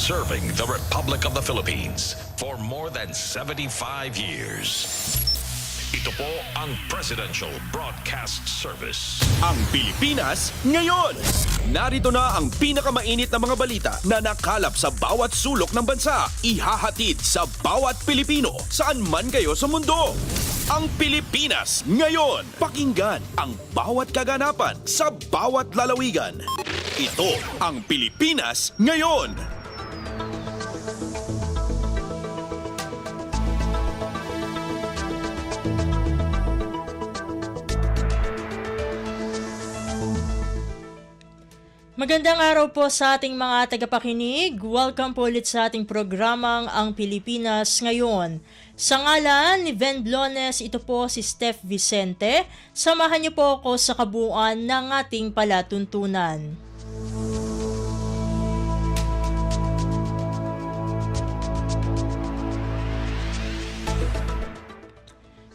serving the Republic of the Philippines for more than 75 years. Ito po ang Presidential Broadcast Service. Ang Pilipinas ngayon. Narito na ang pinakamainit na mga balita na nakalap sa bawat sulok ng bansa. Ihahatid sa bawat Pilipino saan man kayo sa mundo. Ang Pilipinas ngayon. Pakinggan ang bawat kaganapan sa bawat lalawigan. Ito ang Pilipinas ngayon. Magandang araw po sa ating mga tagapakinig. Welcome po ulit sa ating programang Ang Pilipinas Ngayon. Sa ngalan ni Ven Blones, ito po si Steph Vicente. Samahan niyo po ako sa kabuuan ng ating palatuntunan.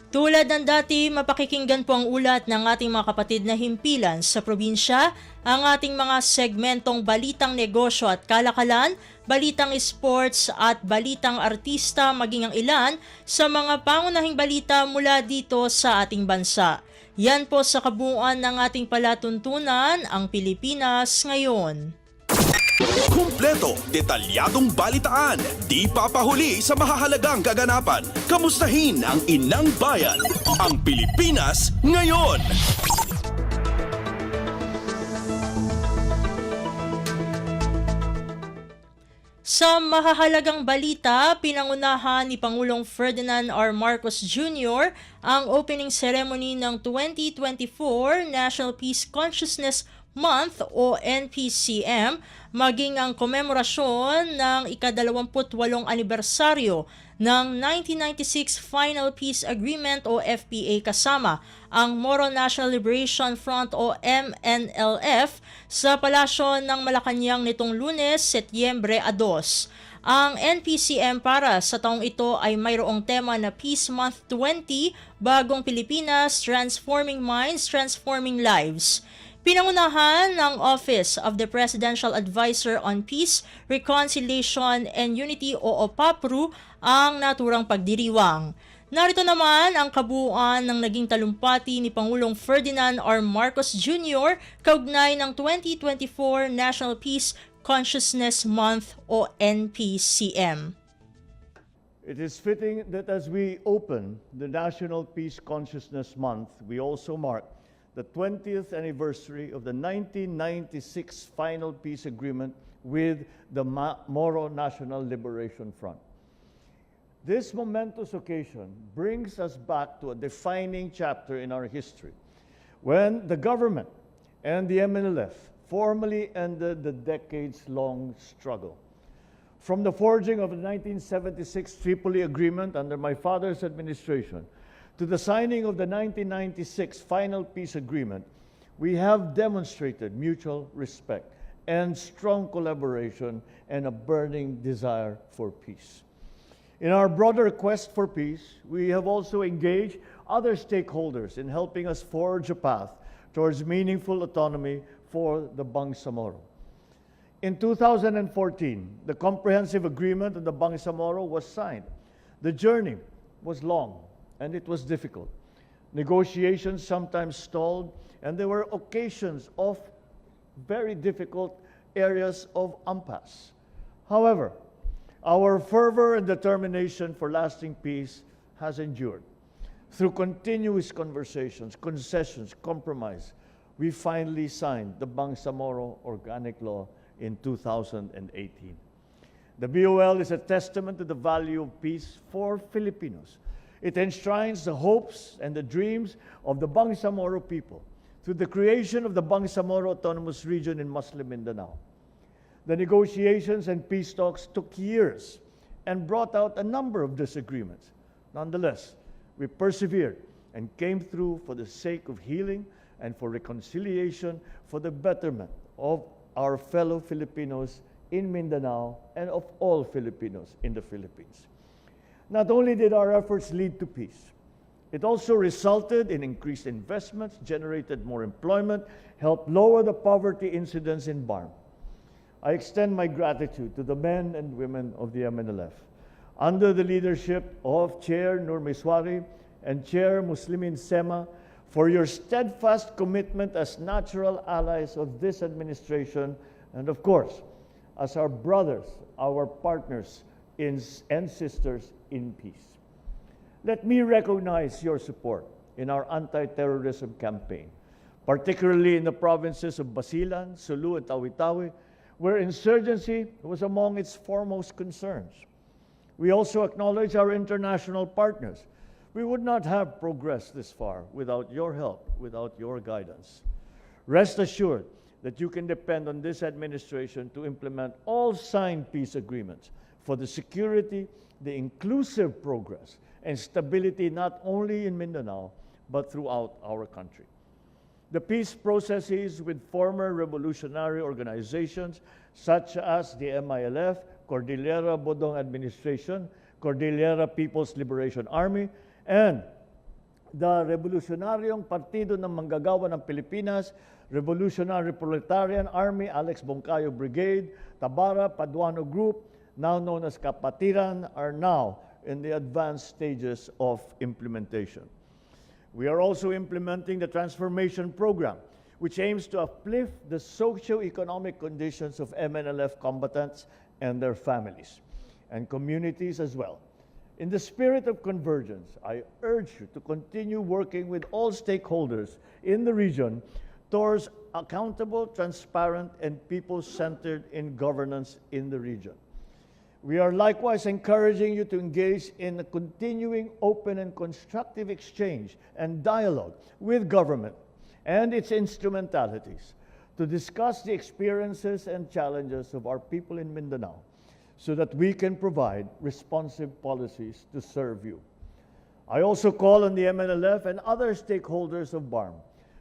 Tulad ng dati, mapakikinggan po ang ulat ng ating mga kapatid na himpilan sa probinsya, ang ating mga segmentong balitang negosyo at kalakalan, balitang sports at balitang artista, maging ang ilan sa mga pangunahing balita mula dito sa ating bansa. Yan po sa kabuuan ng ating palatuntunan, ang Pilipinas Ngayon. Kumpleto, detalyadong balitaan, di papahuli sa mahahalagang kaganapan. Kamustahin ang inang bayan, ang Pilipinas ngayon. Sa mahahalagang balita, pinangunahan ni Pangulong Ferdinand R. Marcos Jr. ang opening ceremony ng 2024 National Peace Consciousness Month o NPCM, maging ang komemorasyon ng ika-28 anibersaryo ng 1996 Final Peace Agreement o FPA kasama ang Moro National Liberation Front o MNLF sa Palasyo ng Malacanang nitong Lunes, Setyembre 2. Ang NPCM para sa taong ito ay mayroong tema na Peace Month 20, Bagong Pilipinas, Transforming Minds, Transforming Lives. Pinangunahan ng Office of the Presidential Advisor on Peace, Reconciliation and Unity o OPAPRU ang naturang pagdiriwang. Narito naman ang kabuuan ng naging talumpati ni Pangulong Ferdinand R. Marcos Jr. kaugnay ng 2024 National Peace Consciousness Month o NPCM. It is fitting that as we open the National Peace Consciousness Month, we also mark the 20th anniversary of the 1996 Final Peace Agreement with the Moro National Liberation Front. This momentous occasion brings us back to a defining chapter in our history, when the government and the MNLF formally ended the decades-long struggle. From the forging of the 1976 Tripoli Agreement under my father's administration, to the signing of the 1996 Final Peace Agreement, we have demonstrated mutual respect and strong collaboration and a burning desire for peace. In our broader quest for peace, we have also engaged other stakeholders in helping us forge a path towards meaningful autonomy for the Bangsamoro. In 2014, the Comprehensive Agreement on the Bangsamoro was signed. The journey was long and it was difficult. Negotiations sometimes stalled, and there were occasions of very difficult areas of impasse. However, our fervor and determination for lasting peace has endured. Through continuous conversations, concessions, compromise, we finally signed the Bangsamoro Organic Law in 2018. The BOL is a testament to the value of peace for Filipinos. It enshrines the hopes and the dreams of the Bangsamoro people through the creation of the Bangsamoro Autonomous Region in Muslim Mindanao. The negotiations and peace talks took years and brought out a number of disagreements. Nonetheless, we persevered and came through for the sake of healing and for reconciliation, for the betterment of our fellow Filipinos in Mindanao and of all Filipinos in the Philippines. Not only did our efforts lead to peace, it also resulted in increased investments, generated more employment, helped lower the poverty incidence in BARM. I extend my gratitude to the men and women of the MNLF, under the leadership of Chair Nur Miswari and Chair Muslimin Sema, for your steadfast commitment as natural allies of this administration, and of course, as our brothers, our partners and sisters in peace. Let me recognize your support in our anti-terrorism campaign, particularly in the provinces of Basilan, Sulu, and Tawi-Tawi, where insurgency was among its foremost concerns. We also acknowledge our international partners. We would not have progressed this far without your help, without your guidance. Rest assured that you can depend on this administration to implement all signed peace agreements for the security, the inclusive progress, and stability not only in Mindanao, but throughout our country. The peace processes with former revolutionary organizations such as the MILF, Cordillera Bodong Administration, Cordillera People's Liberation Army, and the Revolucionaryong Partido ng Manggagawa ng Pilipinas, Revolutionary Proletarian Army, Alex Boncayo Brigade, Tabara Paduano Group, now known as Kapatiran, are now in the advanced stages of implementation. We are also implementing the transformation program, which aims to uplift the socio-economic conditions of MNLF combatants and their families, and communities as well. In the spirit of convergence, I urge you to continue working with all stakeholders in the region towards accountable, transparent, and people-centered in governance in the region. We are likewise encouraging you to engage in a continuing open and constructive exchange and dialogue with government and its instrumentalities to discuss the experiences and challenges of our people in Mindanao so that we can provide responsive policies to serve you. I also call on the MNLF and other stakeholders of BARM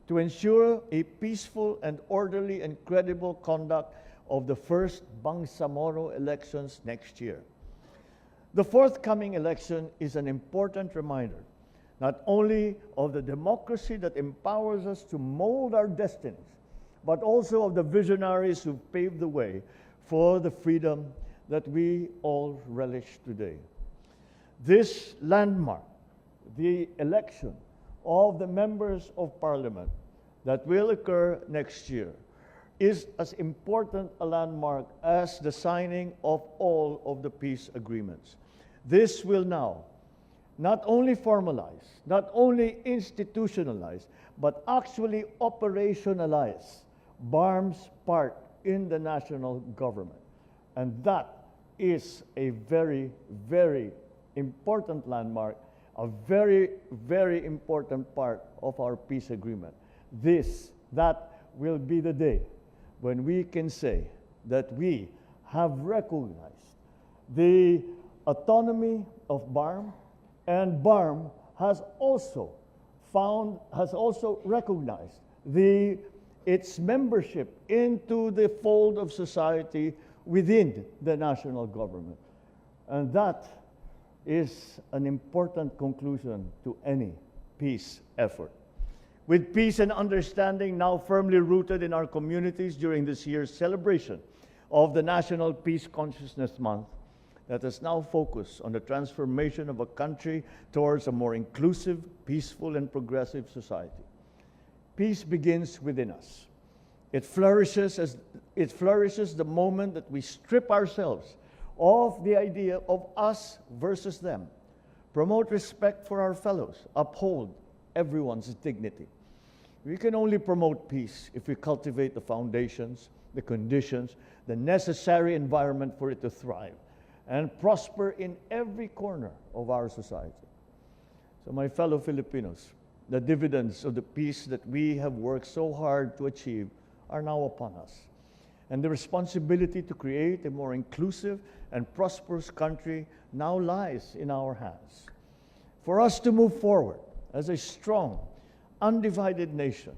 to ensure a peaceful and orderly and credible conduct of the first Bangsamoro elections next year. The forthcoming election is an important reminder, not only of the democracy that empowers us to mold our destinies, but also of the visionaries who paved the way for the freedom that we all relish today. This landmark, the election of the members of parliament that will occur next year, is as important a landmark as the signing of all of the peace agreements. This will now not only formalize, not only institutionalize, but actually operationalize BARM's part in the national government. And that is a very, very important landmark, a very, very important part of our peace agreement. That will be the day when we can say that we have recognized the autonomy of BARM, and BARM has also recognized its membership into the fold of society within the national government. And that is an important conclusion to any peace effort. With peace and understanding now firmly rooted in our communities during this year's celebration of the National Peace Consciousness Month, let us now focus on the transformation of a country towards a more inclusive, peaceful, and progressive society. Peace begins within us. It flourishes the moment that we strip ourselves of the idea of us versus them, promote respect for our fellows, uphold everyone's dignity. We can only promote peace if we cultivate the foundations, the conditions, the necessary environment for it to thrive and prosper in every corner of our society. So my fellow Filipinos, the dividends of the peace that we have worked so hard to achieve are now upon us. And the responsibility to create a more inclusive and prosperous country now lies in our hands. For us to move forward as a strong, undivided nation,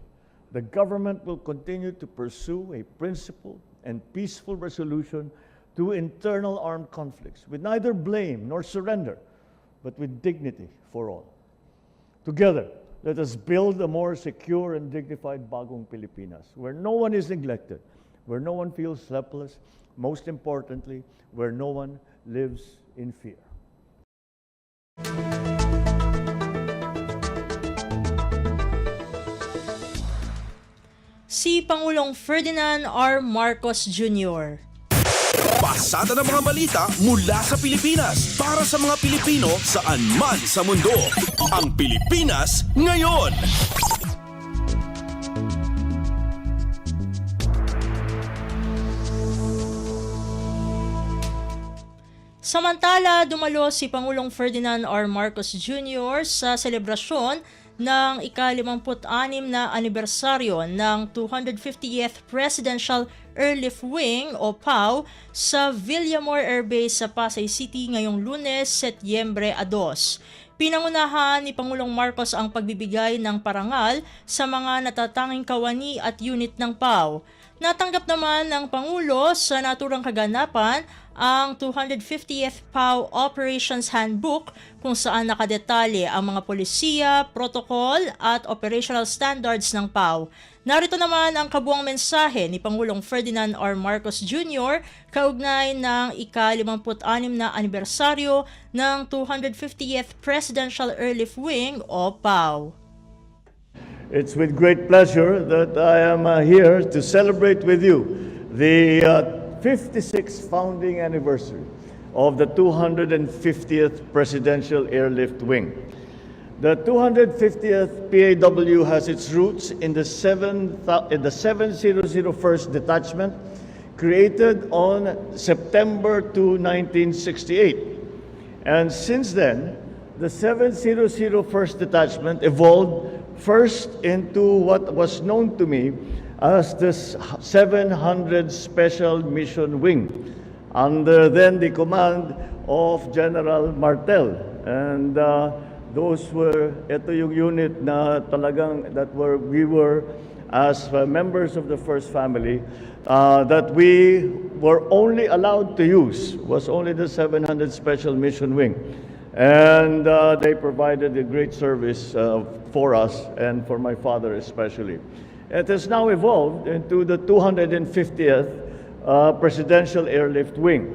the government will continue to pursue a principled and peaceful resolution to internal armed conflicts with neither blame nor surrender, but with dignity for all. Together, let us build a more secure and dignified Bagong Pilipinas, where no one is neglected, where no one feels helpless, most importantly, where no one lives in fear. Si Pangulong Ferdinand R. Marcos Jr. Pasada ng mga balita mula sa Pilipinas para sa mga Pilipino saan man sa mundo. Ang Pilipinas ngayon. Samantala, dumalo si Pangulong Ferdinand R. Marcos Jr. sa selebrasyon ng ika-56 na anibersaryo ng 250th Presidential Airlift Wing o PAW sa Villamor Air Base sa Pasay City ngayong Lunes, Setyembre 2. Pinangunahan ni Pangulong Marcos ang pagbibigay ng parangal sa mga natatanging kawani at unit ng PAW. Natanggap naman ng Pangulo sa naturang kaganapan ang 250th PAW Operations Handbook kung saan nakadetalye ang mga polisiya, protocol at operational standards ng PAW. Narito naman ang kabuang mensahe ni Pangulong Ferdinand R. Marcos Jr. kaugnay ng ika-56 na anibersaryo ng 250th Presidential Airlift Wing o PAW. It's with great pleasure that I am here to celebrate with you the 56th founding anniversary of the 250th Presidential Airlift Wing. The 250th PAW has its roots in the 7,001st Detachment, created on September 2, 1968. And since then, the 7,001st Detachment evolved first into what was known to me as the 700 Special Mission Wing, under then the command of General Martel. And ito yung unit na talagang we were as members of the first family that we were only allowed to use was only the 700 Special Mission Wing. And they provided a great service for us and for my father especially. It has now evolved into the 250th Presidential Airlift Wing,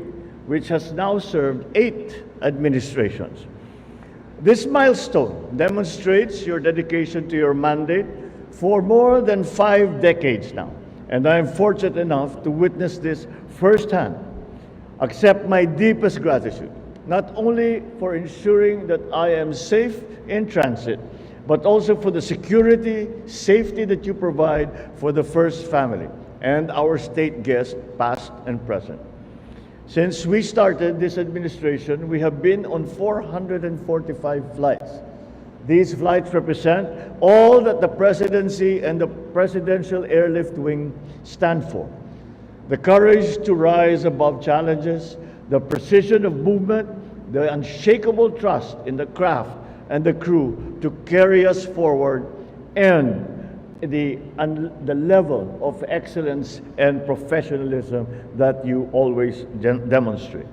which has now served 8 administrations. This milestone demonstrates your dedication to your mandate for more than 5 decades now, and I am fortunate enough to witness this firsthand. Accept my deepest gratitude, not only for ensuring that I am safe in transit, but also for the security, safety that you provide for the First Family and our state guests, past and present. Since we started this administration, we have been on 445 flights. These flights represent all that the presidency and the Presidential Airlift Wing stand for. The courage to rise above challenges, the precision of movement, the unshakable trust in the craft and the crew to carry us forward, and the level of excellence and professionalism that you always demonstrate.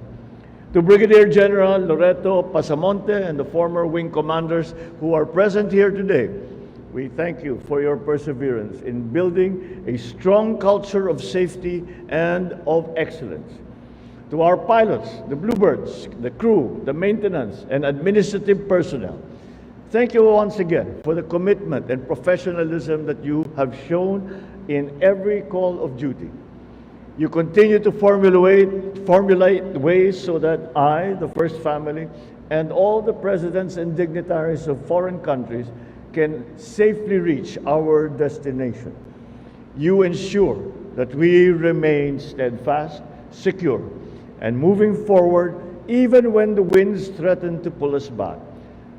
To Brigadier General Loreto Pasamonte and the former wing commanders who are present here today, we thank you for your perseverance in building a strong culture of safety and of excellence. To our pilots, the Bluebirds, the crew, the maintenance, and administrative personnel, thank you once again for the commitment and professionalism that you have shown in every call of duty. You continue to formulate ways so that I, the First Family, and all the presidents and dignitaries of foreign countries can safely reach our destination. You ensure that we remain steadfast, secure, and moving forward even when the winds threaten to pull us back,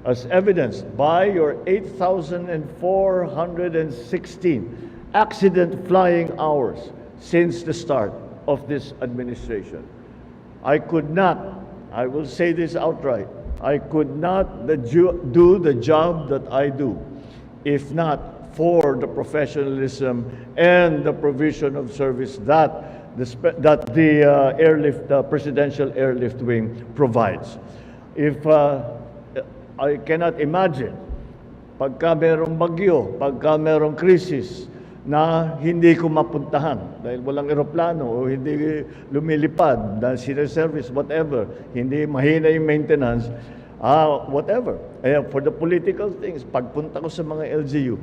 as evidenced by your 8,416 accident flying hours since the start of this administration. I will say this outright, I could not do the job that I do if not for the professionalism and the provision of service that the Presidential Airlift Wing provides. I cannot imagine pagka merong bagyo, pagka merong krisis, na hindi ko mapuntahan dahil walang eroplano o hindi lumilipad dahil service, whatever, hindi mahina yung maintenance, whatever. For the political things, pagpunta ko sa mga LGU,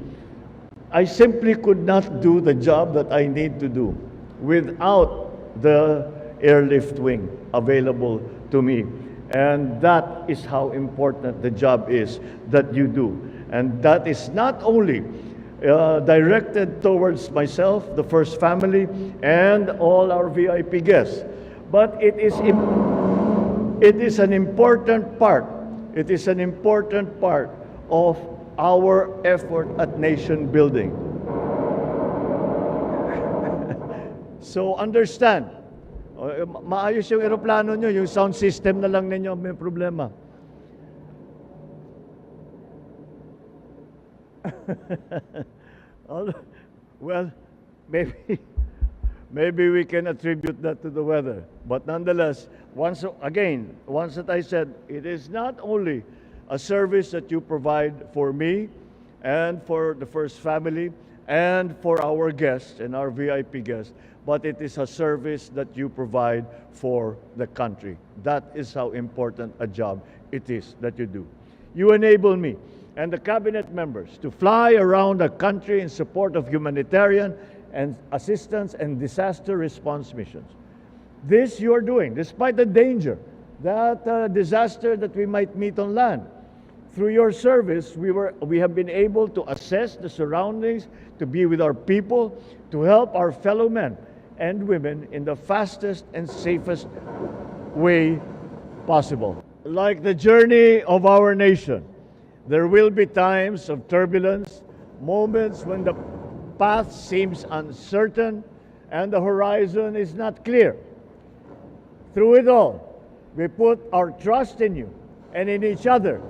I simply could not do the job that I need to do without the airlift wing available to me. And that is how important the job is that you do. And that is not only directed towards myself, the First Family, and all our VIP guests. But it is an important part. It is an important part of our effort at nation building. So understand, maayos yung eroplano nyo, yung sound system na lang ninyo may problema. Well, maybe we can attribute that to the weather. But nonetheless, once that I said, it is not only a service that you provide for me and for the First Family and for our guests and our VIP guests, but it is a service that you provide for the country. That is how important a job it is that you do. You enable me and the cabinet members to fly around the country in support of humanitarian and assistance and disaster response missions. This you are doing despite the danger, that disaster that we might meet on land. Through your service, we have been able to assess the surroundings, to be with our people, to help our fellow men and women in the fastest and safest way possible. Like the journey of our nation, there will be times of turbulence, moments when the path seems uncertain and the horizon is not clear. Through it all, we put our trust in you and in each other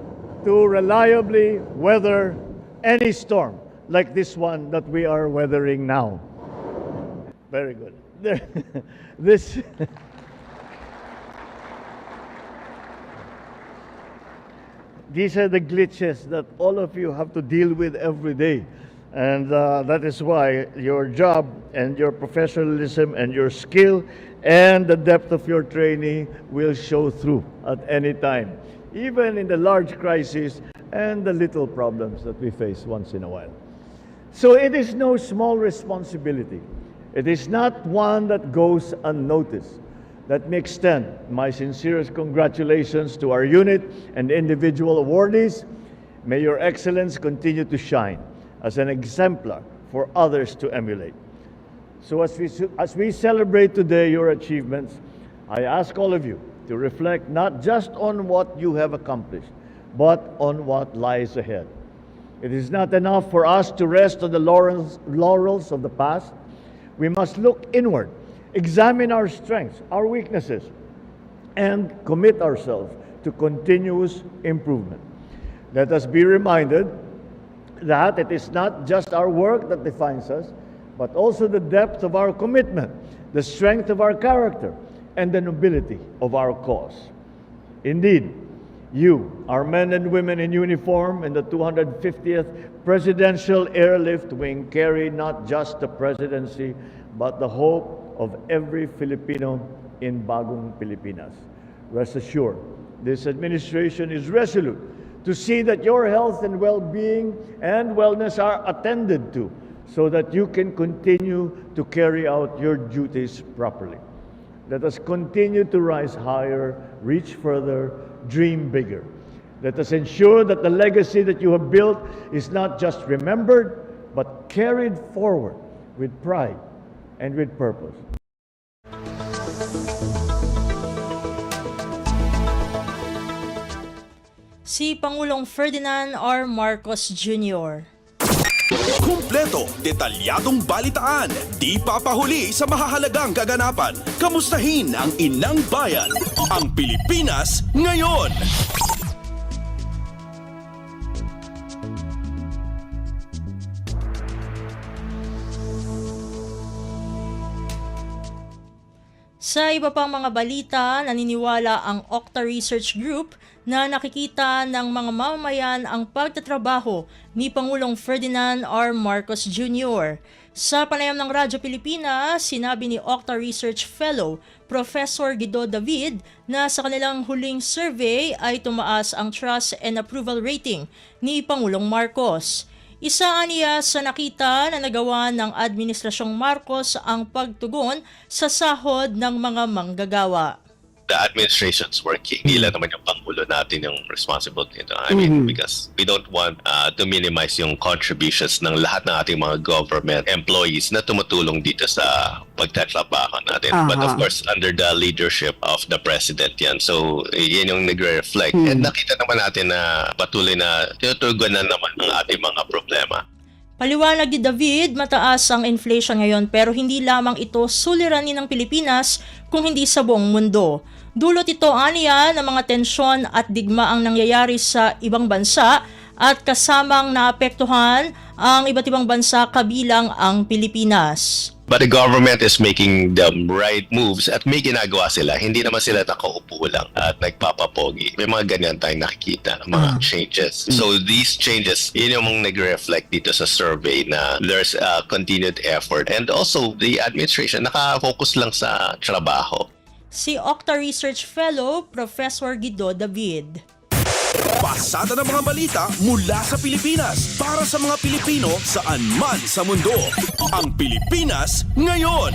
to reliably weather any storm like this one that we are weathering now. Very good. These are the glitches that all of you have to deal with every day. And that is why your job and your professionalism and your skill and the depth of your training will show through at any time, even in the large crises and the little problems that we face once in a while. So it is no small responsibility. It is not one that goes unnoticed. Let me extend my sincerest congratulations to our unit and individual awardees. May your excellence continue to shine as an exemplar for others to emulate. So as we celebrate today your achievements, I ask all of you to reflect not just on what you have accomplished, but on what lies ahead. It is not enough for us to rest on the laurels of the past. We must look inward, examine our strengths, our weaknesses, and commit ourselves to continuous improvement. Let us be reminded that it is not just our work that defines us, but also the depth of our commitment, the strength of our character, and the nobility of our cause. Indeed, you, our men and women in uniform in the 250th Presidential Airlift Wing, carry not just the presidency, but the hope of every Filipino in Bagong Pilipinas. Rest assured, this administration is resolute to see that your health and well-being and wellness are attended to so that you can continue to carry out your duties properly. Let us continue to rise higher, reach further, dream bigger. Let us ensure that the legacy that you have built is not just remembered, but carried forward with pride and with purpose. Si Pangulong Ferdinand R. Marcos Jr. Kumpleto, detalyadong balitaan, di papahuli sa mahahalagang kaganapan. Kamustahin ang inang bayan, ang Pilipinas ngayon. Sa iba pang mga balita, naniniwala ang Okta Research Group na nakikita ng mga mamamayan ang pagtatrabaho ni Pangulong Ferdinand R. Marcos Jr. Sa panayam ng Radyo Pilipinas, sinabi ni Octa Research Fellow Professor Guido David na sa kanilang huling survey ay tumaas ang trust and approval rating ni Pangulong Marcos. Isa niya sa nakita na nagawa ng Administrasyong Marcos ang pagtugon sa sahod ng mga manggagawa. The administration's working. Hindi lang naman yung Pangulo natin yung responsible dito. I mean, because we don't want to minimize yung contributions ng lahat ng ating mga government employees na tumutulong dito sa pagtatrabaho natin. But of course, under the leadership of the President yan. So, yan yung nagre-reflect. And nakita naman natin na patuloy na tinutugon na naman ang ating mga problema. Paliwanag ni David, mataas ang inflation ngayon pero hindi lamang ito suliranin ng Pilipinas kung hindi sa buong mundo. Dulot ito aniya ng mga tensyon at digmaang nangyayari sa ibang bansa at kasamang naapektuhan ang iba't ibang bansa kabilang ang Pilipinas. But the government is making the right moves at may ginagawa sila. Hindi naman sila nakaupo lang at nagpapapogi. May mga ganyan tayong nakikita, mga changes. So these changes, yun yung nag-reflect dito sa survey na there's a continued effort. And also, the administration nakafocus lang sa trabaho. Si Octa Research Fellow Professor Guido David. Pasada ng mga balita mula sa Pilipinas para sa mga Pilipino saan man sa mundo. Ang Pilipinas ngayon.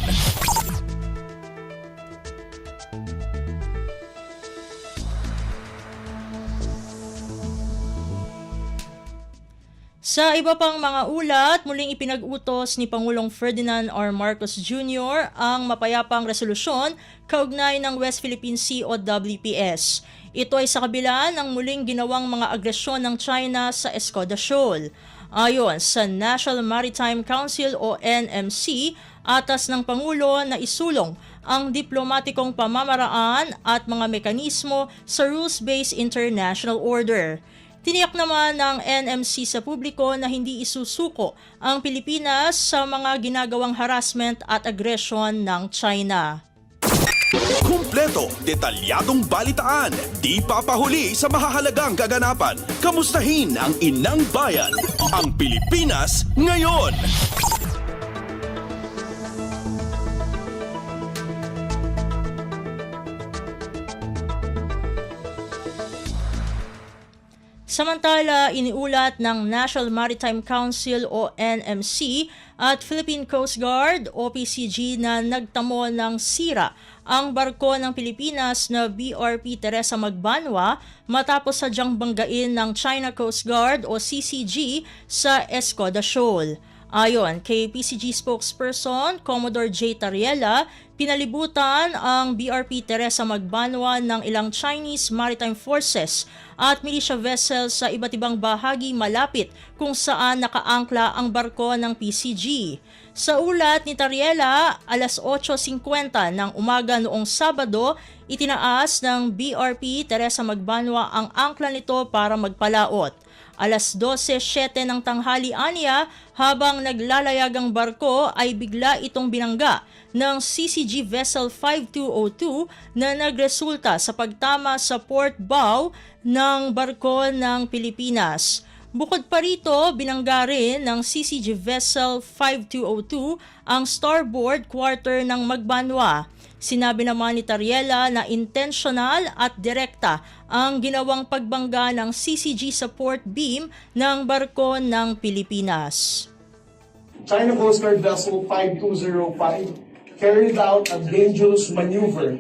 Sa iba pang mga ulat, muling ipinag-utos ni Pangulong Ferdinand R. Marcos Jr. ang mapayapang resolusyon kaugnay ng West Philippine Sea o WPS. Ito ay sa kabila ng muling ginawang mga agresyon ng China sa Escoda Shoal. Ayon sa National Maritime Council o NMC, atas ng Pangulo na isulong ang diplomatikong pamamaraan at mga mekanismo sa rules-based international order. Tiniyak naman ng NMC sa publiko na hindi isusuko ang Pilipinas sa mga ginagawang harassment at aggression ng China. Kumpleto, detalyadong balitaan, di papahuli sa mahahalagang kaganapan. Kamustahin ang inang bayan, ang Pilipinas ngayon. Samantala, iniulat ng National Maritime Council o NMC at Philippine Coast Guard o PCG na nagtamo ng sira ang barko ng Pilipinas na BRP Teresa Magbanwa matapos sadyang banggain ng China Coast Guard o CCG sa Escoda Shoal. Ayon kay PCG spokesperson Commodore J. Tariela, pinalibutan ang BRP Teresa Magbanwa ng ilang Chinese Maritime Forces at militia vessels sa iba't ibang bahagi malapit kung saan nakaangkla ang barko ng PCG. Sa ulat ni Tariela, alas 8:50 ng umaga noong Sabado, itinaas ng BRP Teresa Magbanwa ang angkla nito para magpalaot. Alas 12:07 ng tanghali aniya, habang naglalayag ang barko ay bigla itong binangga ng CCG Vessel 5202 na nagresulta sa pagtama sa port bow ng barko ng Pilipinas. Bukod pa rito, binangga rin ng CCG Vessel 5202 ang starboard quarter ng Magbanwa. Sinabi naman ni Tariela na intentional at direkta ang ginawang pagbangga ng CCG sa port beam ng barko ng Pilipinas. China Coast Guard Vessel 5205 carried out a dangerous maneuver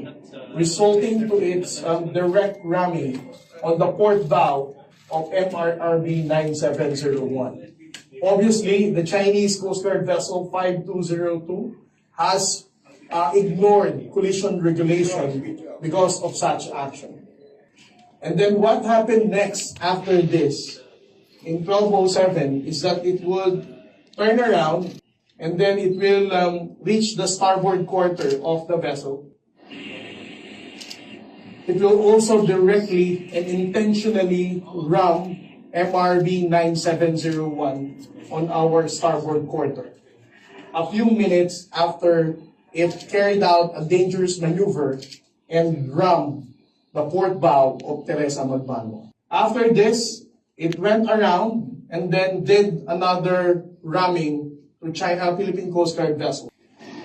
resulting to its direct ramming on the port bow of MRRB 9701. Obviously, the Chinese Coast Guard Vessel 5202 has ignored collision regulation because of such action. And then what happened next after this in 1207 is that it would turn around and then it will reach the starboard quarter of the vessel. It will also directly and intentionally ram MRB 9701 on our starboard quarter. A few minutes after it carried out a dangerous maneuver and rammed the port bow of Teresa Magbanwa. After this, it went around and then did another ramming to to China Philippine Coast Guard vessel.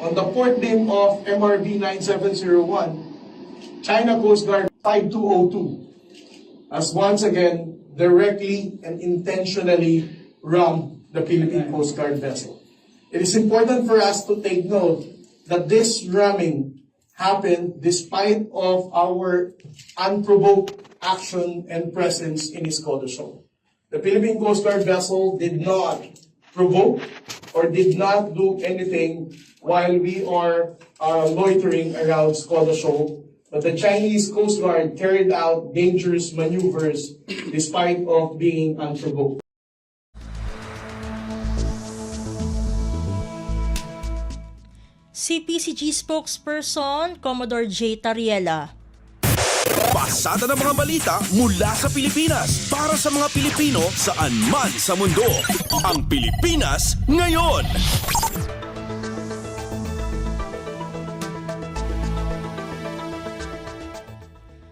On the port name of MRV 9701, China Coast Guard 5202 has once again directly and intentionally rammed the Philippine Coast Guard vessel. It is important for us to take note that this ramming happened despite of our unprovoked action and presence in Escoda Shoal. The Philippine Coast Guard vessel did not provoke or did not do anything while we are loitering around Escoda Shoal, but the Chinese Coast Guard carried out dangerous maneuvers despite of being unprovoked. CPCG spokesperson Commodore J. Tariela. Pasada ng mga balita mula sa Pilipinas para sa mga Pilipino saan man sa mundo. Ang Pilipinas ngayon.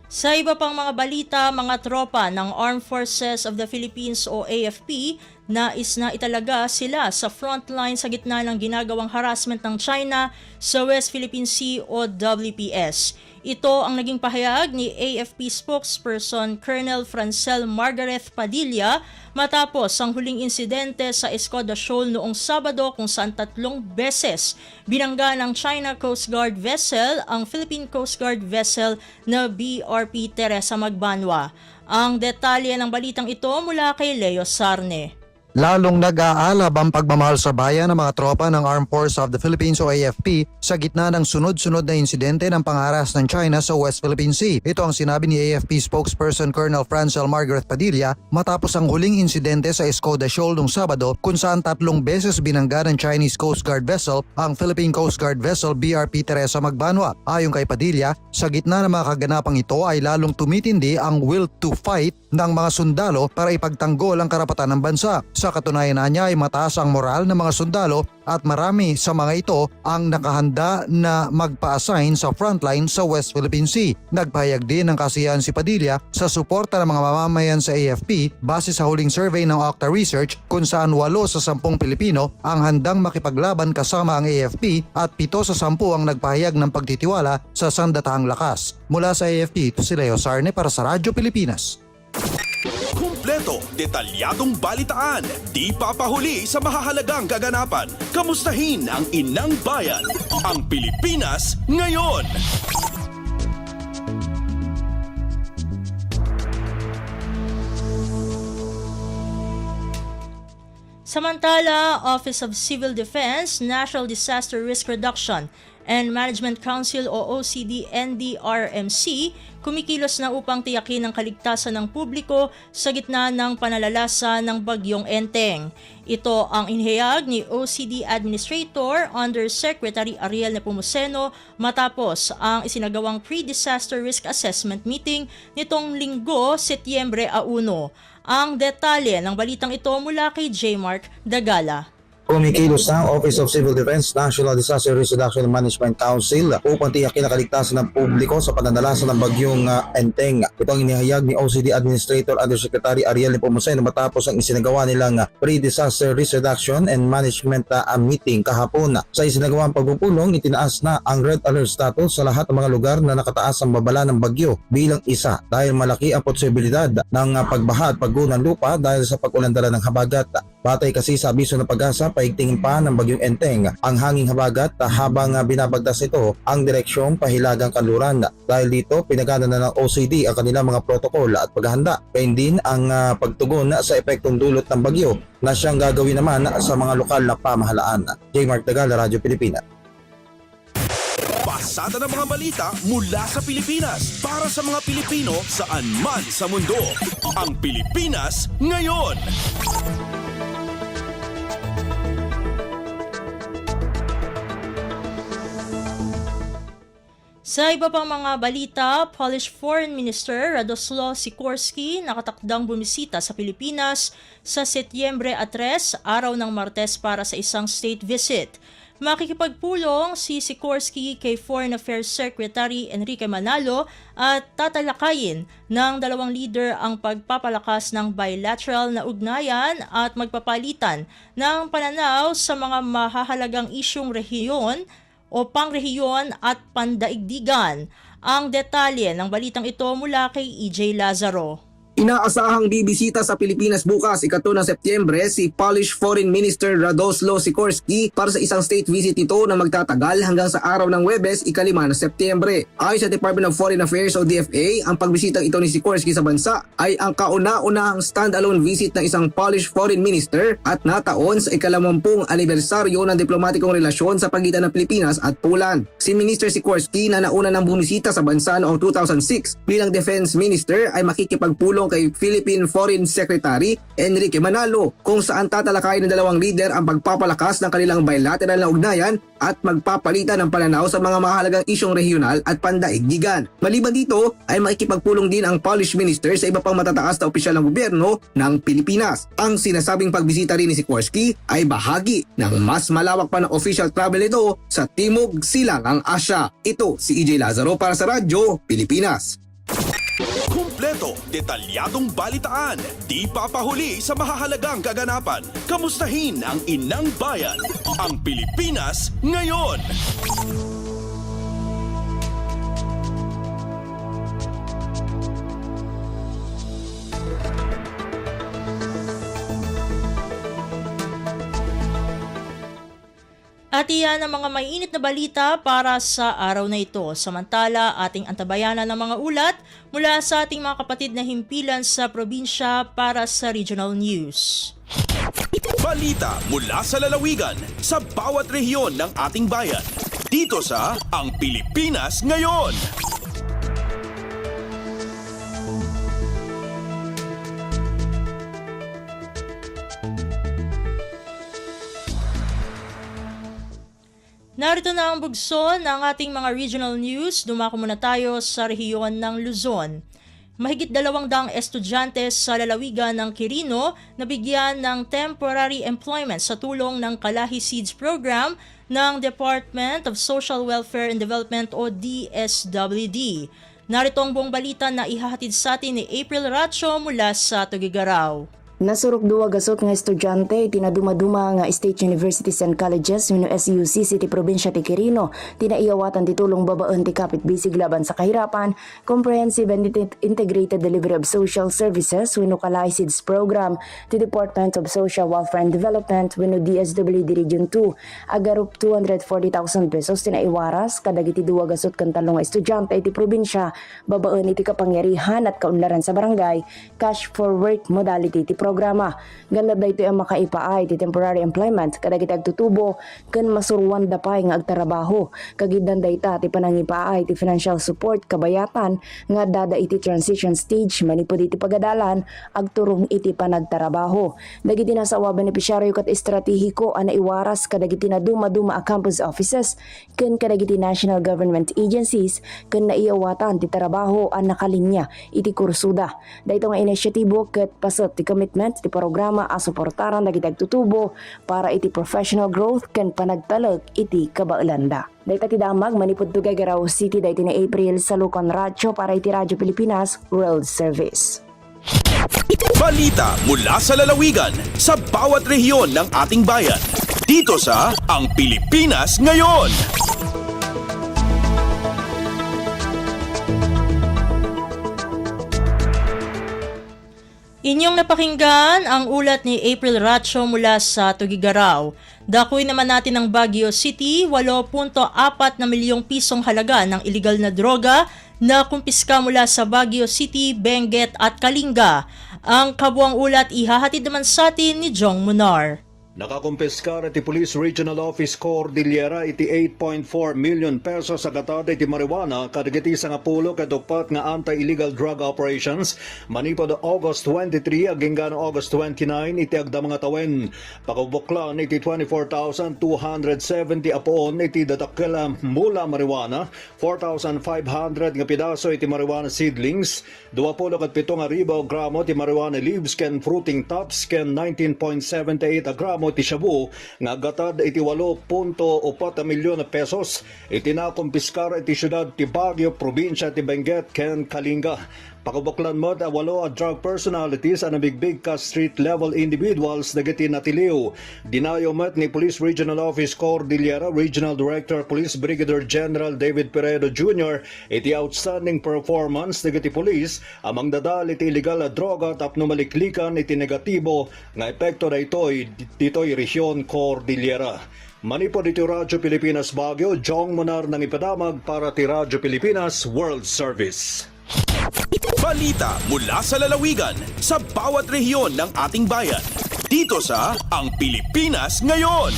Sa iba pang mga balita, mga tropa ng Armed Forces of the Philippines o AFP nais na italaga sila sa frontline sa gitna ng ginagawang harassment ng China sa West Philippine Sea o WPS. Ito ang naging pahayag ni AFP spokesperson Colonel Francel Margareth Padilla matapos ang huling insidente sa Escoda Shoal noong Sabado kung saan 3 beses binangga ng China Coast Guard vessel ang Philippine Coast Guard vessel na BRP Teresa Magbanwa. Ang detalye ng balitang ito mula kay Leo Sarne. Lalong nag-aalab ang pagmamahal sa bayan ng mga tropa ng Armed Forces of the Philippines o AFP sa gitna ng sunod-sunod na insidente ng pangaras ng China sa West Philippine Sea. Ito ang sinabi ni AFP spokesperson Colonel Francel Margareth Padilla matapos ang huling insidente sa Escoda Shoal noong Sabado kung saan 3 beses binangga ng Chinese Coast Guard vessel ang Philippine Coast Guard vessel BRP Teresa Magbanwa. Ayon kay Padilla, sa gitna ng mga kaganapang ito ay lalong tumitindi ang will to fight ng mga sundalo para ipagtanggol ang karapatan ng bansa. Sa katunayan niya ay mataas ang moral ng mga sundalo at marami sa mga ito ang nakahanda na magpa-assign sa frontline sa West Philippine Sea. Nagpahayag din ng kasiyahan si Padilla sa suporta ng mga mamamayan sa AFP base sa huling survey ng Octa Research kung saan 8 sa 10 Pilipino ang handang makipaglaban kasama ang AFP at 7 sa 10 ang nagpahayag ng pagtitiwala sa sandatahang lakas. Mula sa AFP, ito si Leo Sarne para sa Radyo Pilipinas. Kumpleto, detalyadong balitaan, di papahuli sa mahahalagang kaganapan. Kamustahin ang inang bayan, ang Pilipinas ngayon. Samantala, Office of Civil Defense, National Disaster Risk Reduction and Management Council o OCD-NDRMC kumikilos na upang tiyakin ang kaligtasan ng publiko sa gitna ng panalalasa ng bagyong Enteng. Ito ang inihayag ni OCD Administrator Undersecretary Ariel Nepomuceno matapos ang isinagawang Pre-Disaster Risk Assessment Meeting nitong Linggo, Setyembre 1. Ang detalye ng balitang ito mula kay J. Mark Dagala. Kumikilos ang Office of Civil Defense National Disaster Risk Reduction and Management Council upang tiyakin ang kaligtasan ng publiko sa pananalasa ng bagyong Enteng. Ito ang inihayag ni OCD Administrator Undersecretary Ariel Nepomuceno matapos ang isinagawa nilang Pre-Disaster Risk Reduction and Management Meeting kahapon. Sa isinagawang pagpupulong, itinaas na ang Red Alert status sa lahat ng mga lugar na nakataas ang babala ng bagyo bilang isa dahil malaki ang posibilidad ng pagbaha at pagguho ng lupa dahil sa pag-ulan-dala ng habagat. Batay kasi sa abiso ng Pag-asa, paigtingin pa ng bagyong Enteng ang hanging habagat habang binabagtas ito ang direksyong pahilagang kanluran. Dahil dito, pinagana na ng OCD ang kanilang mga protokol at paghahanda. Gayun din ang pagtugon sa epektong dulot ng bagyo na siyang gagawin naman sa mga lokal na pamahalaan. J. Mark Dagala, Radyo Pilipinas. Pasada ng mga balita mula sa Pilipinas para sa mga Pilipino saan man sa mundo. Ang Pilipinas ngayon. Sa iba pang mga balita, Polish Foreign Minister Radoslaw Sikorski nakatakdang bumisita sa Pilipinas sa Setyembre 3, araw ng Martes para sa isang state visit. Makikipagpulong si Sikorsky kay Foreign Affairs Secretary Enrique Manalo at tatalakayin ng dalawang leader ang pagpapalakas ng bilateral na ugnayan at magpapalitan ng pananaw sa mga mahahalagang isyung rehiyon o pangrehiyon at pandaigdigan. Ang detalye ng balitang ito mula kay EJ Lazaro. Inaasahang bibisita sa Pilipinas bukas, 1 ng Setyembre, si Polish Foreign Minister Radosław Sikorski para sa isang state visit nito na magtatagal hanggang sa araw ng Huwebes, 5 ng Setyembre. Ayon sa Department of Foreign Affairs o DFA, ang pagbisitang ito ni Sikorski sa bansa ay ang kauna-unahang stand-alone visit ng isang Polish Foreign Minister at nataon sa 80 anibersaryo ng diplomatikong relasyon sa pagitan ng Pilipinas at Poland. Si Minister Sikorski na nauna ng bumisita sa bansa noong 2006 bilang Defense Minister ay makikipagpulong kay Philippine Foreign Secretary Enrique Manalo kung saan tatalakayin ng dalawang leader ang pagpapalakas ng kanilang bilateral na ugnayan at magpapalitan ng pananaw sa mga mahalagang isyong regional at pandaigdigan. Maliban dito ay makikipagpulong din ang Polish Minister sa iba pang matataas na opisyal ng gobyerno ng Pilipinas. Ang sinasabing pagbisita rin ni Sikorski ay bahagi ng mas malawak pa na official travel nito sa Timog Silangang Asya. Ito si EJ Lazaro para sa Radyo Pilipinas. Kumpleto, detalyadong balitaan, di papahuli sa mahahalagang kaganapan. Kamustahin ang inang bayan, ang Pilipinas ngayon. At iyan ang mga mainit na balita para sa araw na ito. Samantala, ating antabayanan ng mga ulat mula sa ating mga kapatid na himpilan sa probinsya para sa Regional News. Balita mula sa lalawigan sa bawat rehiyon ng ating bayan. Dito sa Ang Pilipinas Ngayon. Narito na ang bugso ng ating mga regional news. Dumako muna tayo sa rehiyon ng Luzon. Mahigit 200 estudyante sa lalawigan ng Quirino na bigyan ng temporary employment sa tulong ng Kalahi Seeds Program ng Department of Social Welfare and Development o DSWD. Narito ang buong balita na ihahatid sa atin ni April Racho mula sa Tugigaraw. Nasurok duwa gasot nga estudyante tinaduma-duma nga State Universities and Colleges no SUC City Provincia ti Quirino tinaiyawatan ti tulong babaan ti kapit bisig laban sa kahirapan, Comprehensive and Integrated Delivery of Social Services wenno Kalahi Seeds Program ti Department of Social Welfare and Development wenno DSWD Region 2 agarup 240,000 pesos tinaiwaras kadagiti duwa gasot kan talong estudyante ti probinsya babaan iti kapangyarihan at kaunlaran sa barangay cash for work modality ti programa. Ganad daytoy ang makaipaay ti temporary employment kadagiti agtutubo ken masuruan dapay nga agtrabaho. Kagidan dayta ti panangipaay ti financial support kabayatan nga dada iti transition stage manipud iti pagadalan agturong iti panagtrabaho. Dagiti nasawa benepisyaryo ket estratehiko ana iwaras kadagiti na duma-duma a campus offices ken kadagiti national government agencies ken naiyawatan ti trabaho an nakalinya iti kursuda. Dayto nga inisyatibo ket pasot ti commitment ti programa a suportaran dagiti agtutubo para iti professional growth ken panagtalag iti kabaelanda. Dayta ti damag manipud Tugigaraw City dayti ni April sa Lucon Radyo para iti Radyo Pilipinas World Service. Balita mula sa lalawigan sa bawat rehiyon ng ating bayan. Dito sa Ang Pilipinas Ngayon. Inyong napakinggan ang ulat ni April Racho mula sa Tugigaraw. Dakuin naman natin ang Baguio City, 8.4 na milyong pisong halaga ng iligal na droga na kumpiska mula sa Baguio City, Benguet at Kalinga. Ang kabuang ulat ihahatid naman sa atin ni Jong Munar. Nakakumpiskar iti Police Regional Office Cordillera iti 8.4 million pesos sa katada iti marijuana kadagiti sa nga pulo kadukpat nga anti-illegal drug operations manipod August 23 aging gano August 29 iti agda mga tawen pakubuklan iti 24,270 apoon iti datakela mula marijuana 4,500 nga pidaso iti marijuana seedlings 27 gramo iti marijuana leaves ken fruiting tops ken 19.78 gramo konsumo ti Shabu nga gatad iti 8.4 milyon na pesos itinakumpiskar iti syudad ti Baguio, probinsya ti Benguet ken Kalinga. Pakubuklan mo at 8 drug personalities ang nabigbig ka street-level individuals dagiti natiliw. Dinayo mat ni Police Regional Office Cordillera Regional Director Police Brigadier General David Peredo Jr. iti outstanding performance dagiti police amang dadal iti illegal na droga tapno maliklikan iti negatibo nga epekto na dito'y Region Cordillera. Manipod iti Radyo Pilipinas Baguio, Jong Monar ng ipadamag para ti Radyo Pilipinas World Service. Balita mula sa lalawigan sa bawat rehiyon ng ating bayan. Dito sa Ang Pilipinas Ngayon.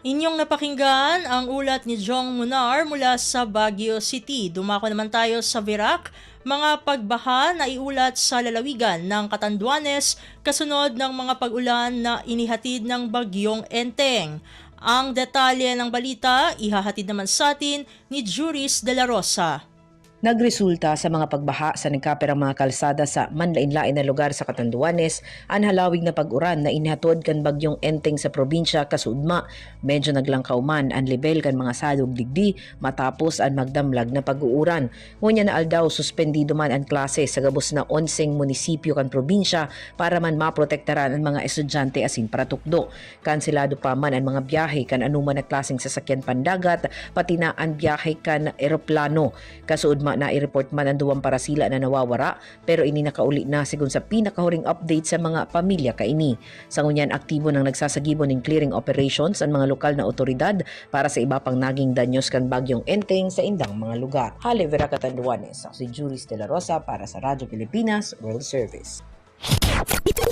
Inyong napakinggan ang ulat ni Jong Munar mula sa Baguio City. Dumako naman tayo sa Virac. Mga pagbaha na iulat sa lalawigan ng Catanduanes kasunod ng mga pag-ulan na inihatid ng Bagyong Enteng. Ang detalye ng balita ihahatid naman sa atin ni Juris de la Rosa. Nagresulta sa mga pagbaha sa nagkaperang mga kalsada sa manlain-lain na lugar sa Catanduanes ang halawig na pag-uran na inihatod kan Bagyong Enteng sa probinsya kasudma. Medyo naglangkaw man ang level kan mga sadog digdi matapos ang magdamlag na pag-uuran. Ngunya na aldaw suspendido man ang klase sa gabos na 11 munisipyo kan probinsya para man maprotektaran ang mga estudyante asin para tukdo. Kanselado pa man ang mga biyahe kan anuman na klaseng sasakyan pandagat pati na ang biyahe kan eroplano. Kasudma na i-report man ang duwang parasila na nawawara pero ini nakauli na sigun sa pinakahuring update sa mga pamilya kaini. Sa ngunyan aktibo ng nagsasagibon ng clearing operations ang mga lokal na otoridad para sa iba pang naging danyos kan Bagyong Enteng sa indang mga lugar. Halivera Catanduanes, si Juris de la Rosa para sa Radyo Pilipinas World Service.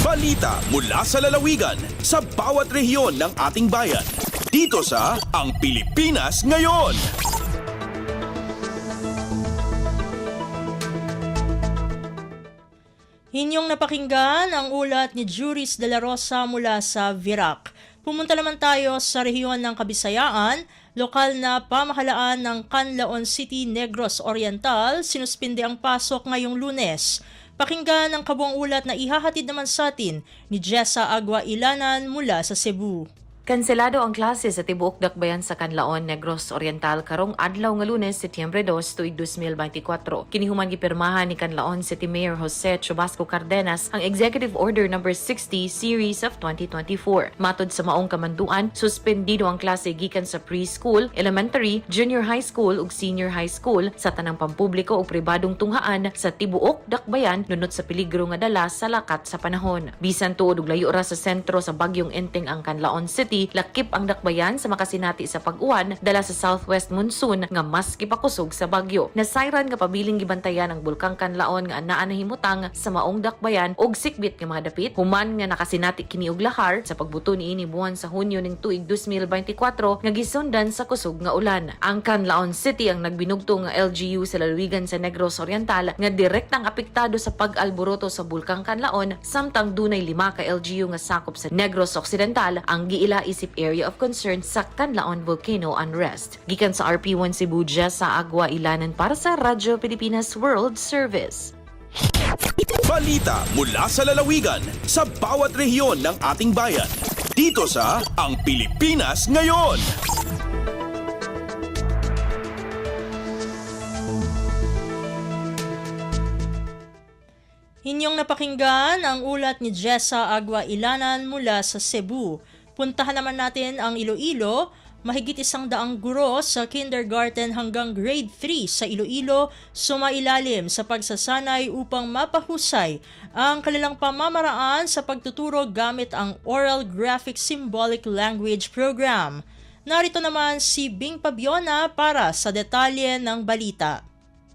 Balita mula sa lalawigan sa bawat rehiyon ng ating bayan. Dito sa Ang Pilipinas Ngayon. Inyong napakinggan ang ulat ni Juris de la Rosa mula sa Virac. Pumunta naman tayo sa rehiyon ng Kabisayaan. Lokal na pamahalaan ng Canlaon City, Negros Oriental, sinuspinde ang pasok ngayong Lunes. Pakinggan ang kabuang ulat na ihahatid naman sa atin ni Jessa Agua Ilanan mula sa Cebu. Kanselado ang klase sa tibuok dakbayan sa Canlaon, Negros Oriental karong adlaw nga Lunes, Setyembre 2, tuig 2024. Kinihuman gipirmahan ni Canlaon City Mayor Jose Chubasco Cardenas ang Executive Order No. 60 Series of 2024. Matod sa maong kamanduan, suspendido ang klase gikan sa preschool, elementary, junior high school ug senior high school sa tanang pampubliko ug pribadong tunghaan sa tibuok dakbayan nunot sa peligro nga dala sa lakat sa panahon. Bisan tuod ug layo ra sa sentro sa Bagyong Enteng ang Canlaon City, lakip ang dakbayan sa makasinati sa pag-uwan dala sa southwest monsoon nga mas kipakusog sa bagyo. Nasayran nga pabiling gibantayan ang bulkang Canlaon nga anaa nahimutang sa maong dakbayan og sikbit nga mga dapit. Human nga nakasinati kini og lahar sa pagbuto niini buwan sa Hunyo ning tuig 2024 nga gisundan sa kusog nga ulan. Ang Canlaon City ang nagbinugto nga LGU sa lalawigan sa Negros Oriental nga direktang apektado sa pag-alboroto sa bulkang Canlaon samtang dunay 5 ka LGU nga sakop sa Negros Occidental ang giila isip area of concern sa Canlaon Volcano Unrest. Gikan sa RP1 Cebu, sa Agua Ilanan para sa Radyo Pilipinas World Service. Balita mula sa lalawigan sa bawat rehiyon ng ating bayan. Dito sa Ang Pilipinas Ngayon. Inyong napakinggan ang ulat ni Jessa Agua Ilanan mula sa Cebu. Puntahan naman natin ang Iloilo. Mahigit 100 guro sa kindergarten hanggang grade 3 sa Iloilo sumailalim sa pagsasanay upang mapahusay ang kanilang pamamaraan sa pagtuturo gamit ang Oral Graphic Symbolic Language Program. Narito naman si Bing Pabiona para sa detalye ng balita.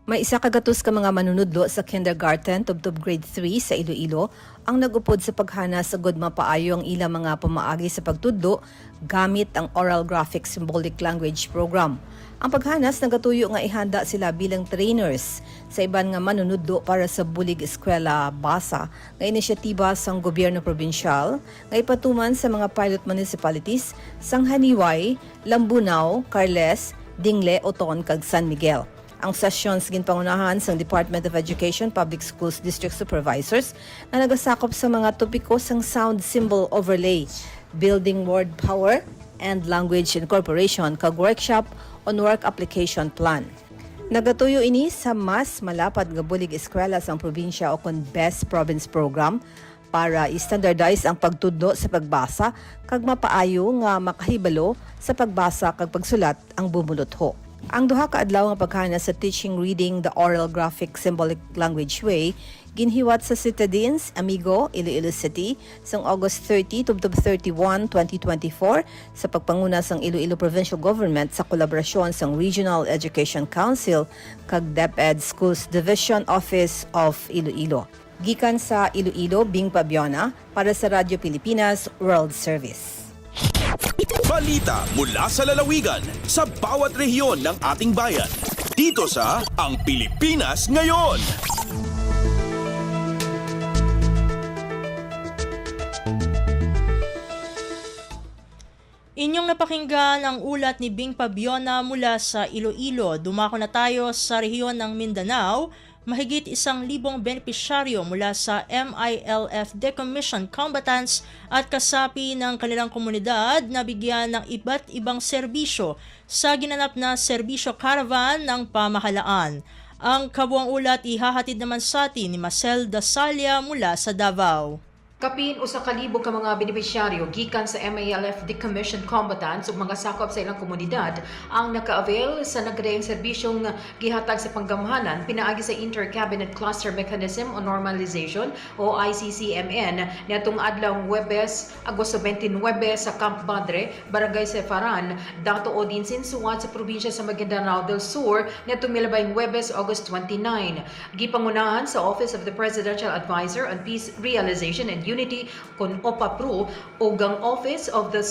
May isa kagatos ka mga manunudlo sa kindergarten tubtob grade 3 sa Iloilo ang nagupod sa paghana sa good mapaayo ang ilang mga pamaagi sa pagtudlo gamit ang Oral Graphic Symbolic Language Program. Ang paghanas nagatuyo nga ihanda sila bilang trainers sa iban nga manunudlo para sa Bulig Eskwela Basa nga inisyatiba sang gobyerno probinsyal nga ipatuman sa mga pilot municipalities sang Haniway, Lambunaw, Carles, Dingle, Oton kag San Miguel. Ang sessions ginpangunahan sa Department of Education Public Schools District Supervisors na nagasakop sa mga topiko sang sound symbol overlay, building word power, and language incorporation kag workshop on work application plan. Nagatuyo ini sa mas malapad nga bulig eskwela sang probinsya o kon Best Province Program para i-standardize ang pagtudlo sa pagbasa kag mapaayo nga makahibalo sa pagbasa kag pagsulat ang bumulotho. Ang duha ka adlaw nga paghana sa Teaching Reading the Oral Graphic Symbolic Language Way ginhiwat sa Citadines, Amigo, Iloilo City sang August 30 tubtob 31, 2024 sa pagpanguna sang Iloilo Provincial Government sa kolaborasyon sang Regional Education Council kag DepEd Schools Division Office of Iloilo. Gikan sa Iloilo, Bing Pabiona para sa Radyo Pilipinas World Service. Balita mula sa lalawigan sa bawat rehiyon ng ating bayan. Dito sa Ang Pilipinas Ngayon. Inyong napakinggan ang ulat ni Bing Pabiona mula sa Iloilo. Dumako na tayo sa rehiyon ng Mindanao. Mahigit 1,000 benepisyaryo mula sa MILF decommissioned combatants at kasapi ng kanilang komunidad na bigyan ng iba't ibang serbisyo sa ginanap na serbisyo caravan ng pamahalaan. Ang kabuang ulat ihahatid naman sa atin ni Marcel Dasalia mula sa Davao. Kapin usa ka libo ka mga benepisyaryo gikan sa MILF decommissioned combatants ug mga sakop sa ilang komunidad ang naka-avail sa nagkadayang serbisyong gihatag sa panggamhanan pinaagi sa Inter-Cabinet Cluster Mechanism on Normalization o ICCMN niadtong adlaw Huwebes, Agosto 29 sa Camp Badre, Barangay Sefaran, dato o din sinsuwat sa probinsya sa Maguindanao del Sur niadtong milabayng Huwebes, August 29. Gipangunahan sa Office of the Presidential Advisor on Peace Realization and Unity kon OPAPRO o ang Office of the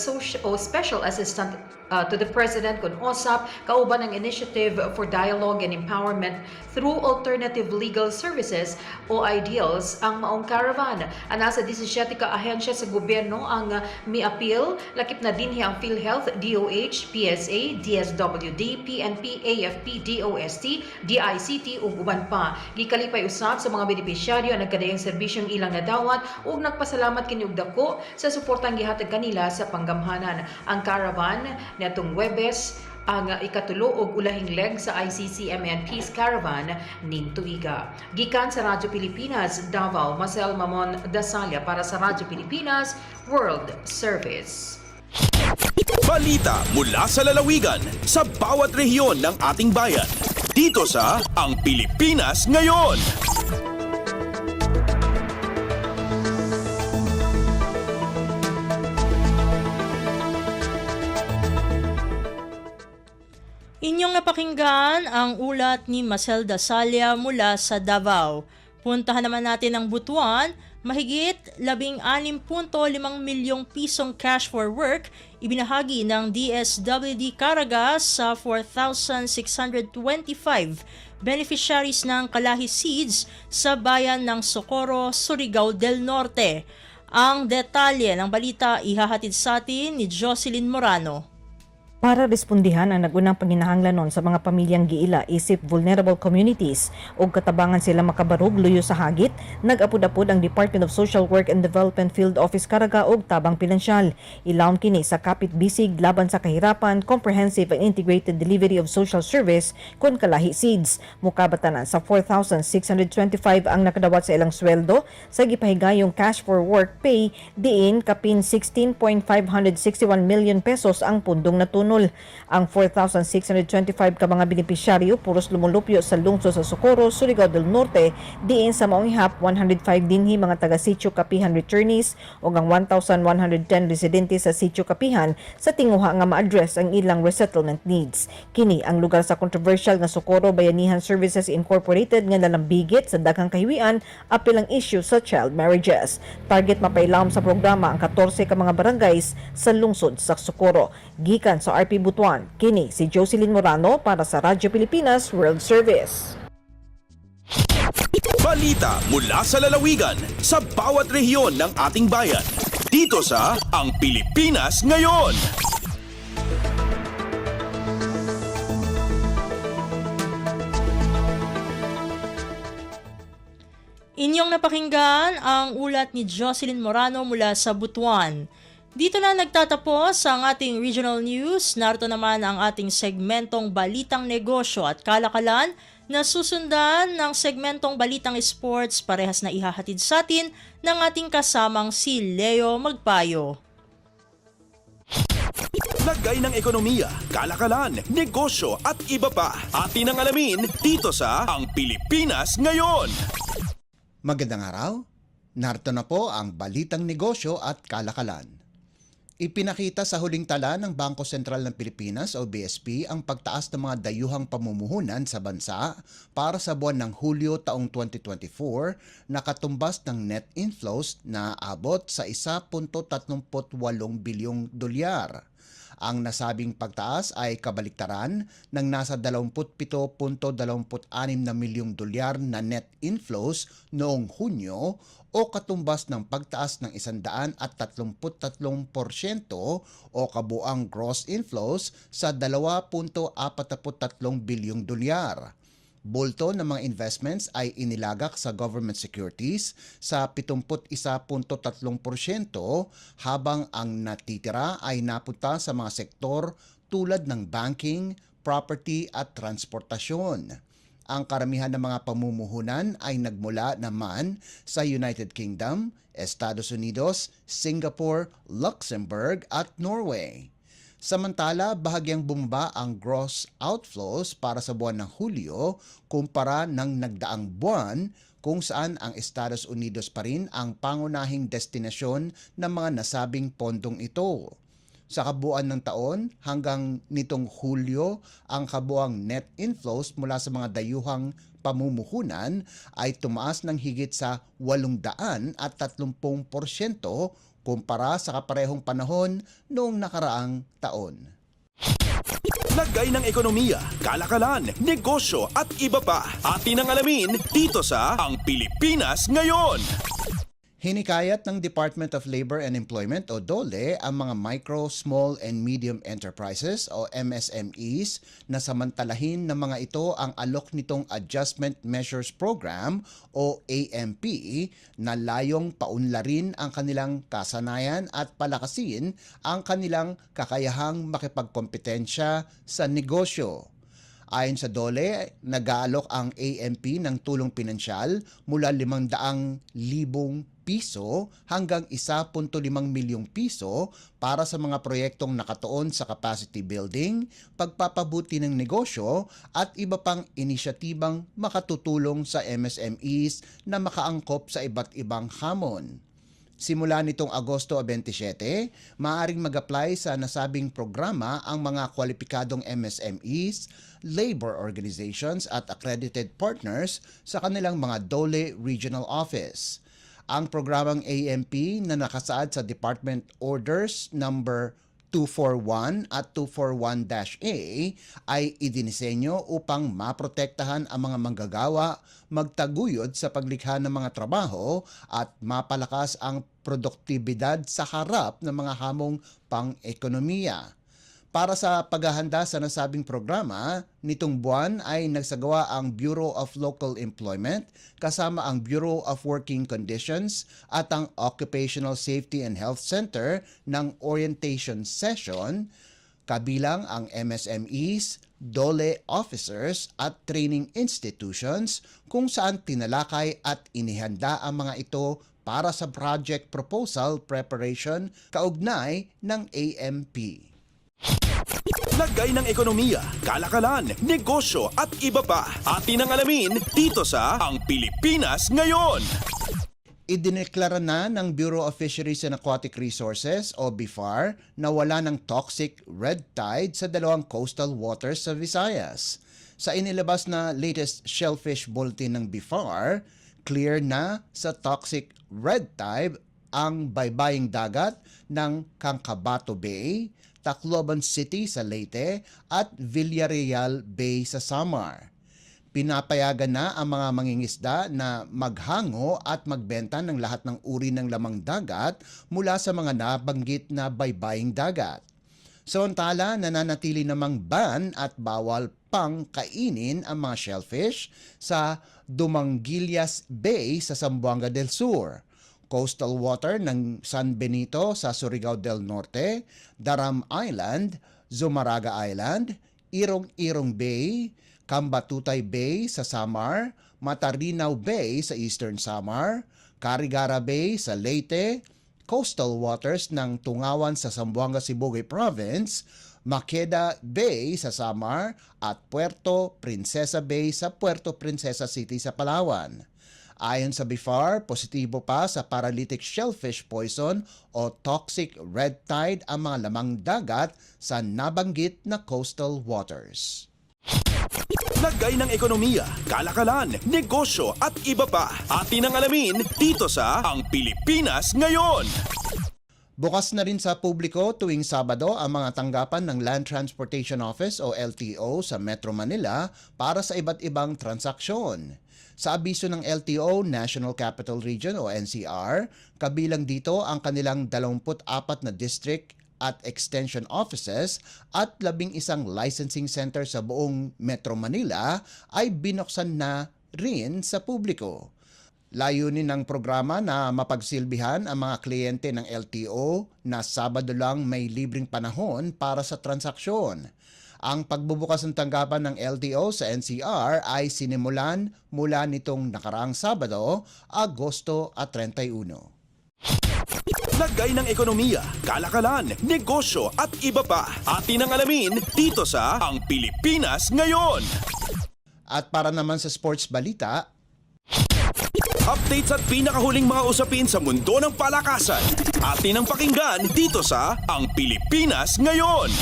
Special Assistant to the President kon OSAP kauban ang Initiative for Dialogue and Empowerment through Alternative Legal Services o IDEALS ang maong caravan. Ana sa 17 ka ahensya sa gobyerno ang miapil lakip na dinhi ang PhilHealth, DOH, PSA, DSWD, PNP, AFP, DOST, DICT ug uban pa. Gikalipay usab sa mga benepisyaryo ang nagkadayang serbisyong ilang nadawat ug nagpasalamat kini og dako sa suportang gihatag kanila sa panggamhanan. Ang caravan niadtong Huwebes ang ikatulo og ulahing leg sa ICCMN Peace Caravan ning tuiga. Gikan sa Radyo Pilipinas, Davao, Marcel Mamon Dasalia para sa Radyo Pilipinas World Service. Balita mula sa lalawigan sa bawat rehiyon ng ating bayan. Dito sa Ang Pilipinas Ngayon. Inyong napakinggan ang ulat ni Marcel Dasalia mula sa Davao. Puntahan naman natin ang Butuan. Mahigit 16.5 milyong pisong cash for work ibinahagi ng DSWD Caraga sa 4,625 beneficiaries ng Kalahi Seeds sa bayan ng Socorro, Surigao del Norte. Ang detalye ng balita ihahatid sa atin ni Jocelyn Morano. Para respondihan ang nagunang panginahanglanon sa mga pamilyang giila isip vulnerable communities o katabangan sila makabarog luyo sa hagit, nag-apod-apod ang Department of Social Work and Development Field Office Caraga og tabang pinansyal. Ilawom kini sa kapit bisig laban sa kahirapan, comprehensive and integrated delivery of social service kun Kalahi Seeds. Mukabatanan sa 4,625 ang nakadawat sa ilang sweldo sa gipahigayong cash for work pay diin kapin 16.561 million pesos ang pundong natunod. Ang 4,625 ka mga benepisyaryo puros lumulupyo sa lungsod sa Socorro, Surigao del Norte, diin sa maong ihap 105 dinhi mga taga-sitio Kapihan returnees o ang 1,110 residente sa sitio Kapihan sa tinguha nga ma-address ang ilang resettlement needs. Kini ang lugar sa controversial nga Socorro Bayanihan Services Incorporated nga nalambigit sa daghang kahiwian apil ang issue sa child marriages. Target mapailawom sa programa ang 14 ka mga barangays sa lungsod sa Socorro. Gikan sa RP Butuan, kini si Jocelyn Morano para sa Radyo Pilipinas World Service. Balita mula sa lalawigan sa bawat rehiyon ng ating bayan. Dito sa Ang Pilipinas Ngayon. Inyong napakinggan ang ulat ni Jocelyn Morano mula sa Butuan. Dito na nagtatapos ang ating regional news. Narito naman ang ating segmentong Balitang Negosyo at Kalakalan na susundan ng segmentong Balitang Sports, parehas na ihahatid sa atin ng ating kasamang si Leo Magpayo. Lagay ng ekonomiya, kalakalan, negosyo at iba pa. Atin ang alamin dito sa Ang Pilipinas Ngayon. Magandang araw. Narito na po ang Balitang Negosyo at Kalakalan. Ipinakita sa huling tala ng Bangko Sentral ng Pilipinas o BSP ang pagtaas ng mga dayuhang pamumuhunan sa bansa para sa buwan ng Hulyo taong 2024 na katumbas ng net inflows na abot sa 1.38 bilyong dolyar. Ang nasabing pagtaas ay kabaliktaran ng nasa 27.26 na milyong dolyar na net inflows noong Hunyo o katumbas ng pagtaas ng 133% o kabuang gross inflows sa 2.43 bilyong dolyar. Bulto ng mga investments ay inilagak sa government securities sa 71.3% habang ang natitira ay napunta sa mga sektor tulad ng banking, property at transportasyon. Ang karamihan ng mga pamumuhunan ay nagmula naman sa United Kingdom, Estados Unidos, Singapore, Luxembourg at Norway. Samantala, bahagyang bumaba ang gross outflows para sa buwan ng Hulyo kumpara ng nagdaang buwan kung saan ang Estados Unidos pa rin ang pangunahing destinasyon ng mga nasabing pondong ito. Sa kabuuan ng taon hanggang nitong Hulyo, ang kabuang net inflows mula sa mga dayuhang pamumuhunan ay tumaas ng higit sa 830% kumpara sa kaparehong panahon noong nakaraang taon. Lagay ng ekonomiya, kalakalan, negosyo at iba pa. Atin ang alamin dito sa Ang Pilipinas Ngayon. Hinikayat ng Department of Labor and Employment o DOLE ang mga micro, small and medium enterprises o MSMEs na samantalahin ng mga ito ang alok nitong Adjustment Measures Program o AMP na layong paunlarin ang kanilang kasanayan at palakasin ang kanilang kakayahang makipagkompetensya sa negosyo. Ayon sa DOLE, nag-aalok ang AMP ng tulong pinansyal mula 500,000 piso hanggang 1.5 milyong piso para sa mga proyektong nakatuon sa capacity building, pagpapabuti ng negosyo at iba pang inisyatibang makatutulong sa MSMEs na makaangkop sa iba't ibang hamon. Simula nitong Agosto 27, maaaring mag-apply sa nasabing programa ang mga kwalipikadong MSMEs, labor organizations at accredited partners sa kanilang mga DOLE Regional Office. Ang programang AMP na nakasaad sa Department Orders number 241 at 241-A ay idinisenyo upang maprotektahan ang mga manggagawa, magtaguyod sa paglikha ng mga trabaho at mapalakas ang produktibidad sa harap ng mga hamong pang-ekonomiya. Para sa paghahanda sa nasabing programa, nitong buwan ay nagsagawa ang Bureau of Local Employment kasama ang Bureau of Working Conditions at ang Occupational Safety and Health Center ng orientation session, kabilang ang MSMEs, DOLE officers at training institutions kung saan tinalakay at inihanda ang mga ito para sa project proposal preparation kaugnay ng AMP. Lagay ng ekonomiya, kalakalan, negosyo at iba pa. Atin ang alamin dito sa Ang Pilipinas Ngayon. Idineklara na ng Bureau of Fisheries and Aquatic Resources o BIFAR na wala ng toxic red tide sa dalawang coastal waters sa Visayas. Sa inilabas na latest shellfish bulletin ng BIFAR, clear na sa toxic red tide ang baybaying dagat ng Cancabato Bay, Tacloban City sa Leyte at Villarreal Bay sa Samar. Pinapayagan na ang mga mangingisda na maghango at magbenta ng lahat ng uri ng lamang dagat mula sa mga nabanggit na baybaying dagat. Samantala, nananatili namang ban at bawal pang kainin ang mga shellfish sa Dumanguillas Bay sa Zamboanga del Sur, coastal water ng San Benito sa Surigao del Norte, Daram Island, Zumaraga Island, Irong-Irong Bay, Cambatutay Bay sa Samar, Matarinaw Bay sa Eastern Samar, Carigara Bay sa Leyte, coastal waters ng Tungawan sa Zamboanga Sibugay Province, Maqueda Bay sa Samar at Puerto Princesa Bay sa Puerto Princesa City sa Palawan. Ayon sa BIFAR, positibo pa sa paralytic shellfish poison o toxic red tide ang mga lamang dagat sa nabanggit na coastal waters. Lagay ng ekonomiya, kalakalan, negosyo at iba pa. Atin ang alamin dito sa Ang Pilipinas Ngayon. Bukas na rin sa publiko tuwing Sabado ang mga tanggapan ng Land Transportation Office o LTO sa Metro Manila para sa iba't ibang transaksyon. Sa abiso ng LTO National Capital Region o NCR, kabilang dito ang kanilang 24 na district at extension offices at 11 licensing center sa buong Metro Manila ay binuksan na rin sa publiko. Layunin ng programa na mapagsilbihan ang mga kliyente ng LTO na Sabado lang may libreng panahon para sa transaksyon. Ang pagbubukas ng tanggapan ng LTO sa NCR ay sinimulan mula nitong nakaraang Sabado, Agosto at 31. Lagay ng ekonomiya, kalakalan, negosyo at iba pa. Atin ang alamin dito sa Ang Pilipinas Ngayon. At para naman sa sports balita, updates at pinakahuling mga usapin sa mundo ng palakasan. Atin ang pakinggan dito sa Ang Pilipinas Ngayon.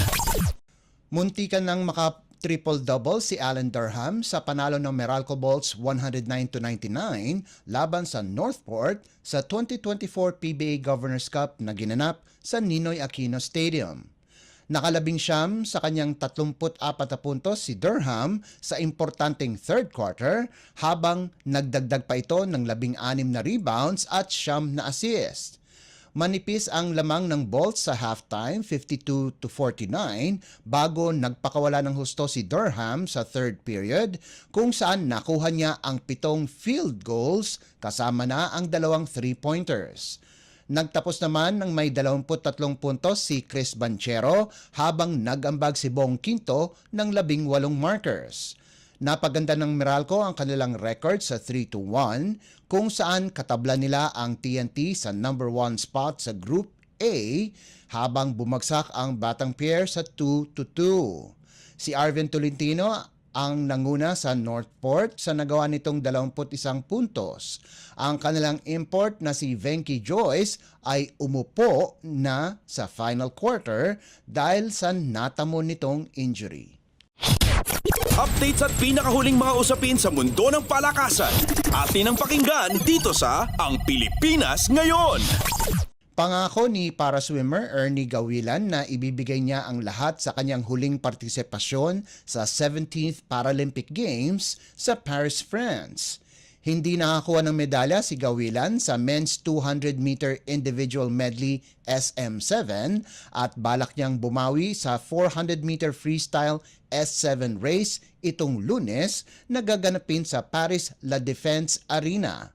muntikan ng maka-triple-double si Alan Durham sa panalo ng Meralco Bolts 109-99 laban sa Northport sa 2024 PBA Governors Cup na ginanap sa Ninoy Aquino Stadium. Nakalabing-siyam sa kanyang 34 na puntos si Durham sa importanteng third quarter habang nagdagdag pa ito ng 16 na rebounds at 9 na assist. Manipis ang lamang ng Bolts sa halftime 52-49 bago nagpakawala ng husto si Durham sa third period kung saan nakuha niya ang 7 field goals kasama na ang 2 3-pointers. Nagtapos naman ng may 23 puntos si Chris Banchero habang nag-ambag si Bong Quinto ng 18 markers. Napaganda ng Meralco ang kanilang record sa 3-1 kung saan katabla nila ang TNT sa number 1 spot sa Group A habang bumagsak ang Batang Pier sa 2-2. Si Arvin Tolentino ang nanguna sa Northport sa nagawa nitong 21 puntos. Ang kanilang import na si Venky Joyce ay umupo na sa final quarter dahil sa natamo nitong injury. Updates at pinakahuling mga usapin sa mundo ng palakasan. Atin ang pakinggan dito sa Ang Pilipinas Ngayon. Pangako ni para-swimmer Ernie Gawilan na ibibigay niya ang lahat sa kanyang huling partisipasyon sa 17th Paralympic Games sa Paris, France. Hindi nakakuha ng medalya si Gawilan sa men's 200-meter individual medley SM7 at balak niyang bumawi sa 400-meter freestyle S7 race itong Lunes na gaganapin sa Paris La Défense Arena.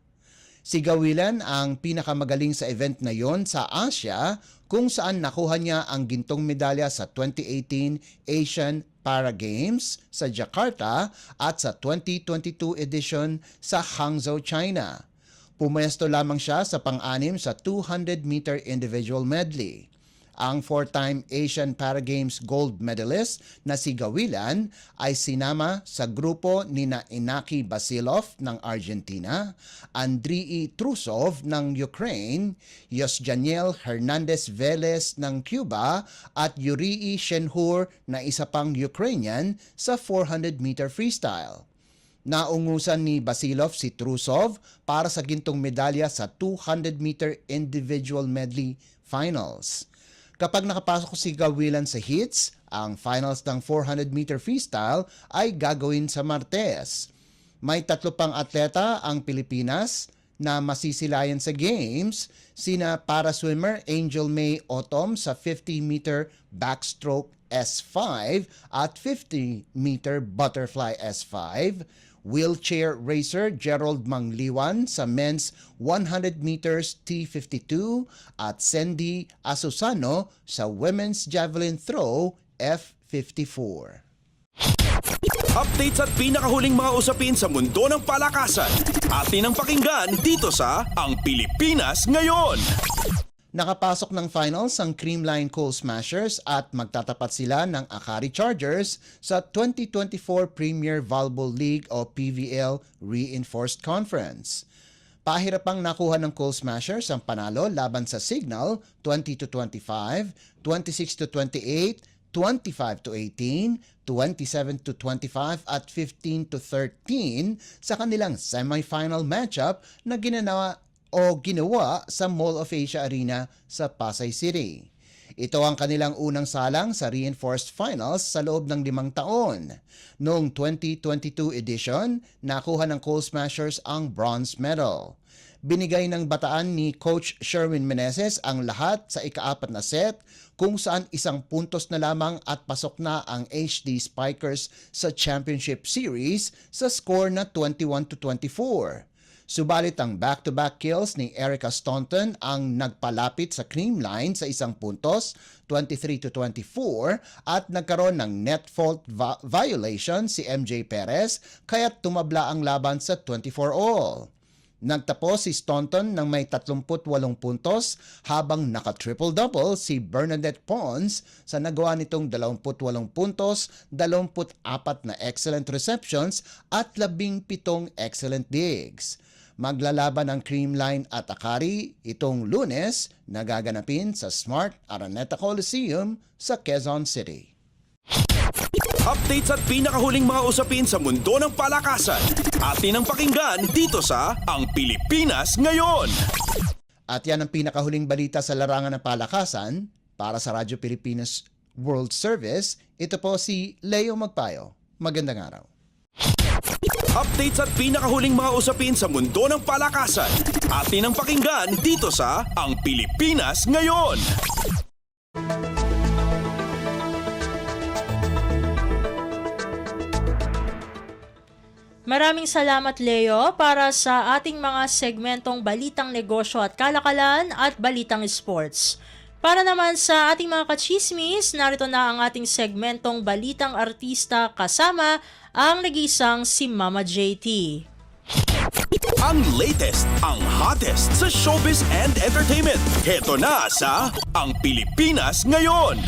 Si Gawilan ang pinakamagaling sa event na yon sa Asia kung saan nakuha niya ang gintong medalya sa 2018 Asian Para Games sa Jakarta at sa 2022 edition sa Hangzhou, China. Pumesto lamang siya sa pang-anim sa 200-meter individual medley. Ang 4-time Asian Para Games gold medalist na si Gawilan ay sinama sa grupo nina Inaki Basilov ng Argentina, Andriy Trusov ng Ukraine, Yosjaniel Hernandez Velez ng Cuba at Yurii Shenhur na isa pang Ukrainian sa 400-meter freestyle. Naungusan ni Basilov si Trusov para sa gintong medalya sa 200-meter individual medley finals. Kapag nakapasok si Gawilan sa heats, ang finals ng 400-meter freestyle ay gagawin sa Martes. May 3 pang atleta ang Pilipinas na masisilayan sa games, sina para swimmer Angel May Otom sa 50-meter backstroke S5 at 50-meter butterfly S5, wheelchair racer Gerald Mangliwan sa men's 100 meters T52 at Sandy Asusano sa women's javelin throw F54. Updates at pinakahuling mga usapin sa mundo ng palakasan. Atin ang pakinggan dito sa Ang Pilipinas Ngayon. Nakapasok ng finals ang Creamline Coal Smashers at magtatapat sila ng Akari Chargers sa 2024 Premier Volleyball League o PVL Reinforced Conference. Pahirapang nakuha ng Coal Smashers ang panalo laban sa Signal 20-25, 26-28, 25-18, 27-25 at 15-13 sa kanilang semifinal matchup na ginawa sa Mall of Asia Arena sa Pasay City. Ito ang kanilang unang salang sa Reinforced Finals sa loob ng 5 taon. Noong 2022 edition, nakuha ng Coal Smashers ang bronze medal. Binigay ng bataan ni Coach Sherwin Meneses ang lahat sa ika-4 na set kung saan 1 puntos na lamang at pasok na ang HD Spikers sa Championship Series sa score na 21-24. Subalit ang back-to-back kills ni Erica Staunton ang nagpalapit sa Creamline sa 1 puntos, 23-24, at nagkaroon ng net fault violation si MJ Perez kaya't tumabla ang laban sa 24-all. Nagtapos si Staunton ng may 38 puntos habang naka-triple-double si Bernadette Pons sa nagawa nitong 28 puntos, 24 na excellent receptions at 17 excellent digs. Maglalaban ang Creamline at Akari itong Lunes na gaganapin sa Smart Araneta Coliseum sa Quezon City. Updates at pinakahuling mga usapin sa mundo ng palakasan. Atin ang pakinggan dito sa Ang Pilipinas Ngayon. At yan ang pinakahuling balita sa larangan ng palakasan. Para sa Radyo Pilipinas World Service, ito po si Leo Magpayo. Magandang araw. Updates at pinakahuling mga usapin sa mundo ng palakasan. Atin ang pakinggan dito sa Ang Pilipinas Ngayon. Maraming salamat Leo para sa ating mga segmentong Balitang Negosyo at Kalakalan at Balitang Sports. Para naman sa ating mga kachismis, narito na ang ating segmentong Balitang Artista kasama ang nag-iisang si Mama JT. Ang latest, ang hottest sa showbiz and entertainment. Heto na sa Ang Pilipinas Ngayon.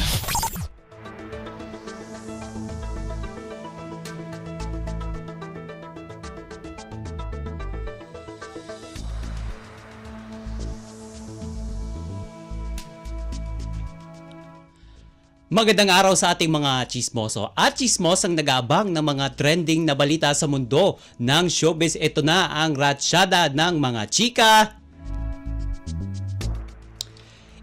Magandang araw sa ating mga chismoso at chismosang nag-aabang ng mga trending na balita sa mundo ng showbiz. Ito na ang ratsyada ng mga chika.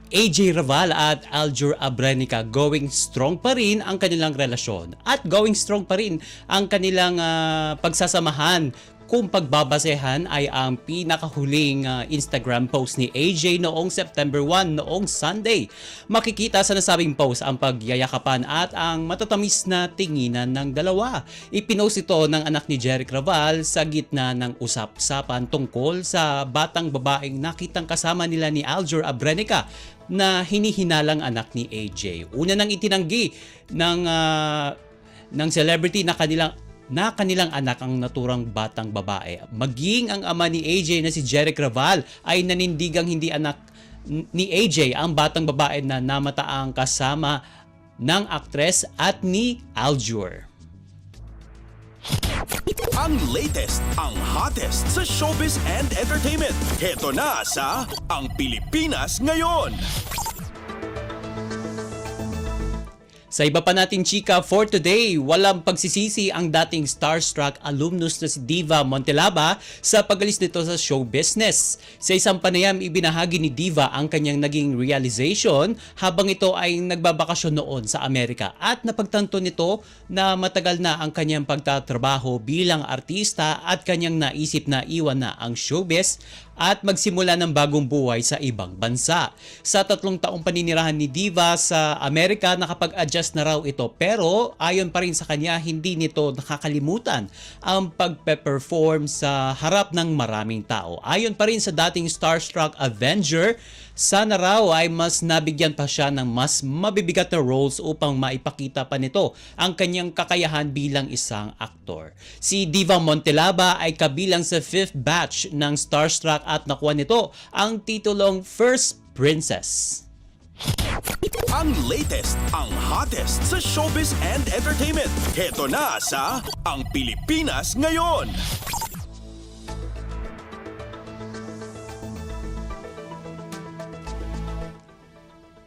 AJ Raval at Aljur Abrenica going strong pa rin ang kanilang relasyon at going strong pa rin ang kanilang pagsasamahan. Kung pagbabasehan ay ang pinakahuling Instagram post ni AJ noong September 1 noong Sunday. Makikita sa nasabing post ang pagyayakapan at ang matatamis na tinginan ng dalawa. Ipinost ito ng anak ni Jeric Raval sa gitna ng usap-usapan tungkol sa batang babaeng nakitang kasama nila ni Aljur Abrenica na hinihinalang anak ni AJ. Una nang itinanggi ng celebrity na kanilang anak ang naturang batang babae. Maging ang ama ni AJ na si Jeric Raval ay nanindigang hindi anak ni AJ ang batang babae na namataang kasama ng aktres at ni Aljur. Ang latest, ang hottest sa showbiz and entertainment. Heto na sa Ang Pilipinas Ngayon. Sa iba pa nating chika for today, walang pagsisisi ang dating starstruck alumnus na si Diva Montelaba sa pagalis nito sa show business. Sa isang panayam, ibinahagi ni Diva ang kanyang naging realization habang ito ay nagbabakasyon noon sa Amerika at napagtanto nito na matagal na ang kanyang pagtatrabaho bilang artista at kanyang naisip na iwan na ang showbiz at magsimula ng bagong buhay sa ibang bansa. Sa 3 taong paninirahan ni Diva sa Amerika, nakapag-adjust na raw ito, pero ayon pa rin sa kanya, hindi nito nakakalimutan ang pagpe-perform sa harap ng maraming tao. Ayon pa rin sa dating starstruck Avenger, sana raw ay mas nabigyan pa siya ng mas mabibigat na roles upang maipakita pa nito ang kanyang kakayahan bilang isang aktor. Si Diva Montelaba ay kabilang sa 5th batch ng starstruck at nakuha nito ang titulong First Princess. Ang latest, ang hottest sa showbiz and entertainment. Heto na sa Ang Pilipinas Ngayon.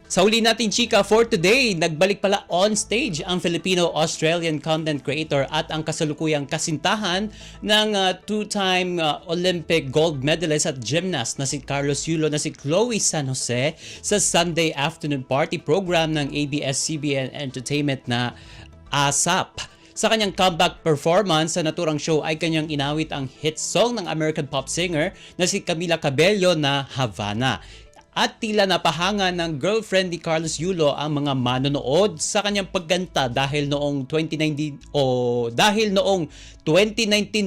Sa huli natin chika for today, nagbalik pala on stage ang Filipino-Australian content creator at ang kasalukuyang kasintahan ng 2-time Olympic gold medalist at gymnast na si Carlos Yulo na si Chloe San Jose sa Sunday afternoon party program ng ABS-CBN Entertainment na ASAP. Sa kanyang comeback performance sa naturang show ay kanyang inawit ang hit song ng American pop singer na si Camila Cabello na Havana. At tila napahanga ng girlfriend ni Carlos Yulo ang mga manonood sa kanyang pagganta dahil noong 2019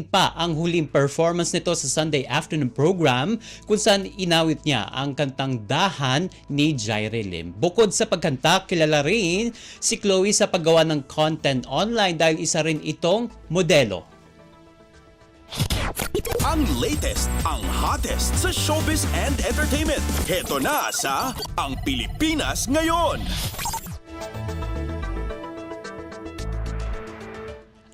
pa ang huling performance nito sa Sunday afternoon program kung saan inawit niya ang kantang Dahan ni Jaire Lim. Bukod sa pagkanta, kilala rin si Chloe sa paggawa ng content online dahil isa rin itong modelo. Ang latest, ang hottest sa showbiz and entertainment. Heto na sa Ang Pilipinas Ngayon.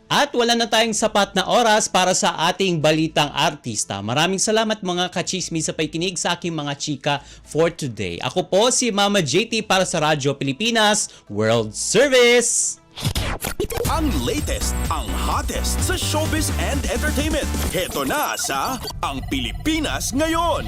At wala na tayong sapat na oras para sa ating balitang artista. Maraming salamat mga kachismi sa pakikinig sa aking mga chika for today. Ako po si Mama JT para sa Radyo Pilipinas World Service. Ang latest, ang hottest sa showbiz and entertainment. Heto na sa Ang Pilipinas Ngayon.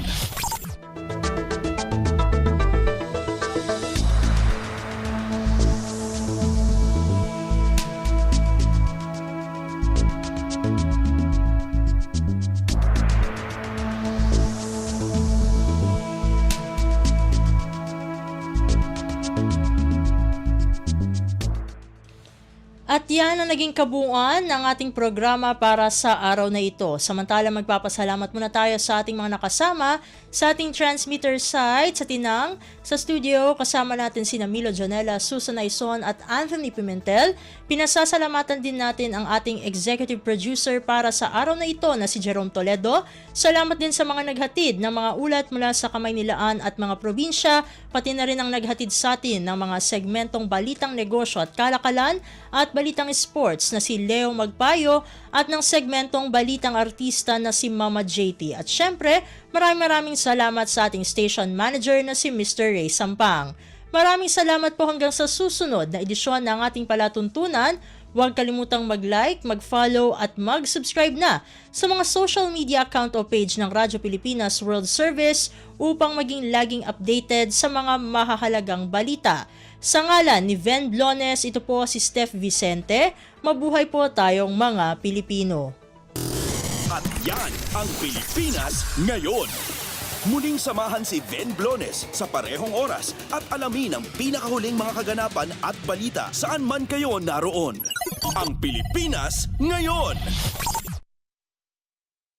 At yan ang naging kabuuan ng ating programa para sa araw na ito. Samantala magpapasalamat muna tayo sa ating mga nakasama sa ating transmitter site sa Tinang. Sa studio kasama natin sina Milo Jonella, Susan Aison at Anthony Pimentel. Pinasasalamatan din natin ang ating executive producer para sa araw na ito na si Jerome Toledo. Salamat din sa mga naghatid ng mga ulat mula sa Kamaynilaan at mga probinsya, pati na rin ang naghatid sa atin ng mga segmentong balitang negosyo at kalakalan at balitang sports na si Leo Magpayo at ng segmentong balitang artista na si Mama JT. At syempre, maraming salamat sa ating station manager na si Mr. Ray Sampang. Maraming salamat po hanggang sa susunod na edisyon ng ating palatuntunan. Huwag kalimutang mag-like, mag-follow at mag-subscribe na sa mga social media account o page ng Radyo Pilipinas World Service upang maging laging updated sa mga mahahalagang balita. Sa ngalan ni Ven Blones, ito po si Steph Vicente. Mabuhay po tayong mga Pilipino. At yan ang Pilipinas Ngayon. Muling samahan si Ven Blones sa parehong oras at alamin ang pinakahuling mga kaganapan at balita saan man kayo naroon. Ang Pilipinas Ngayon.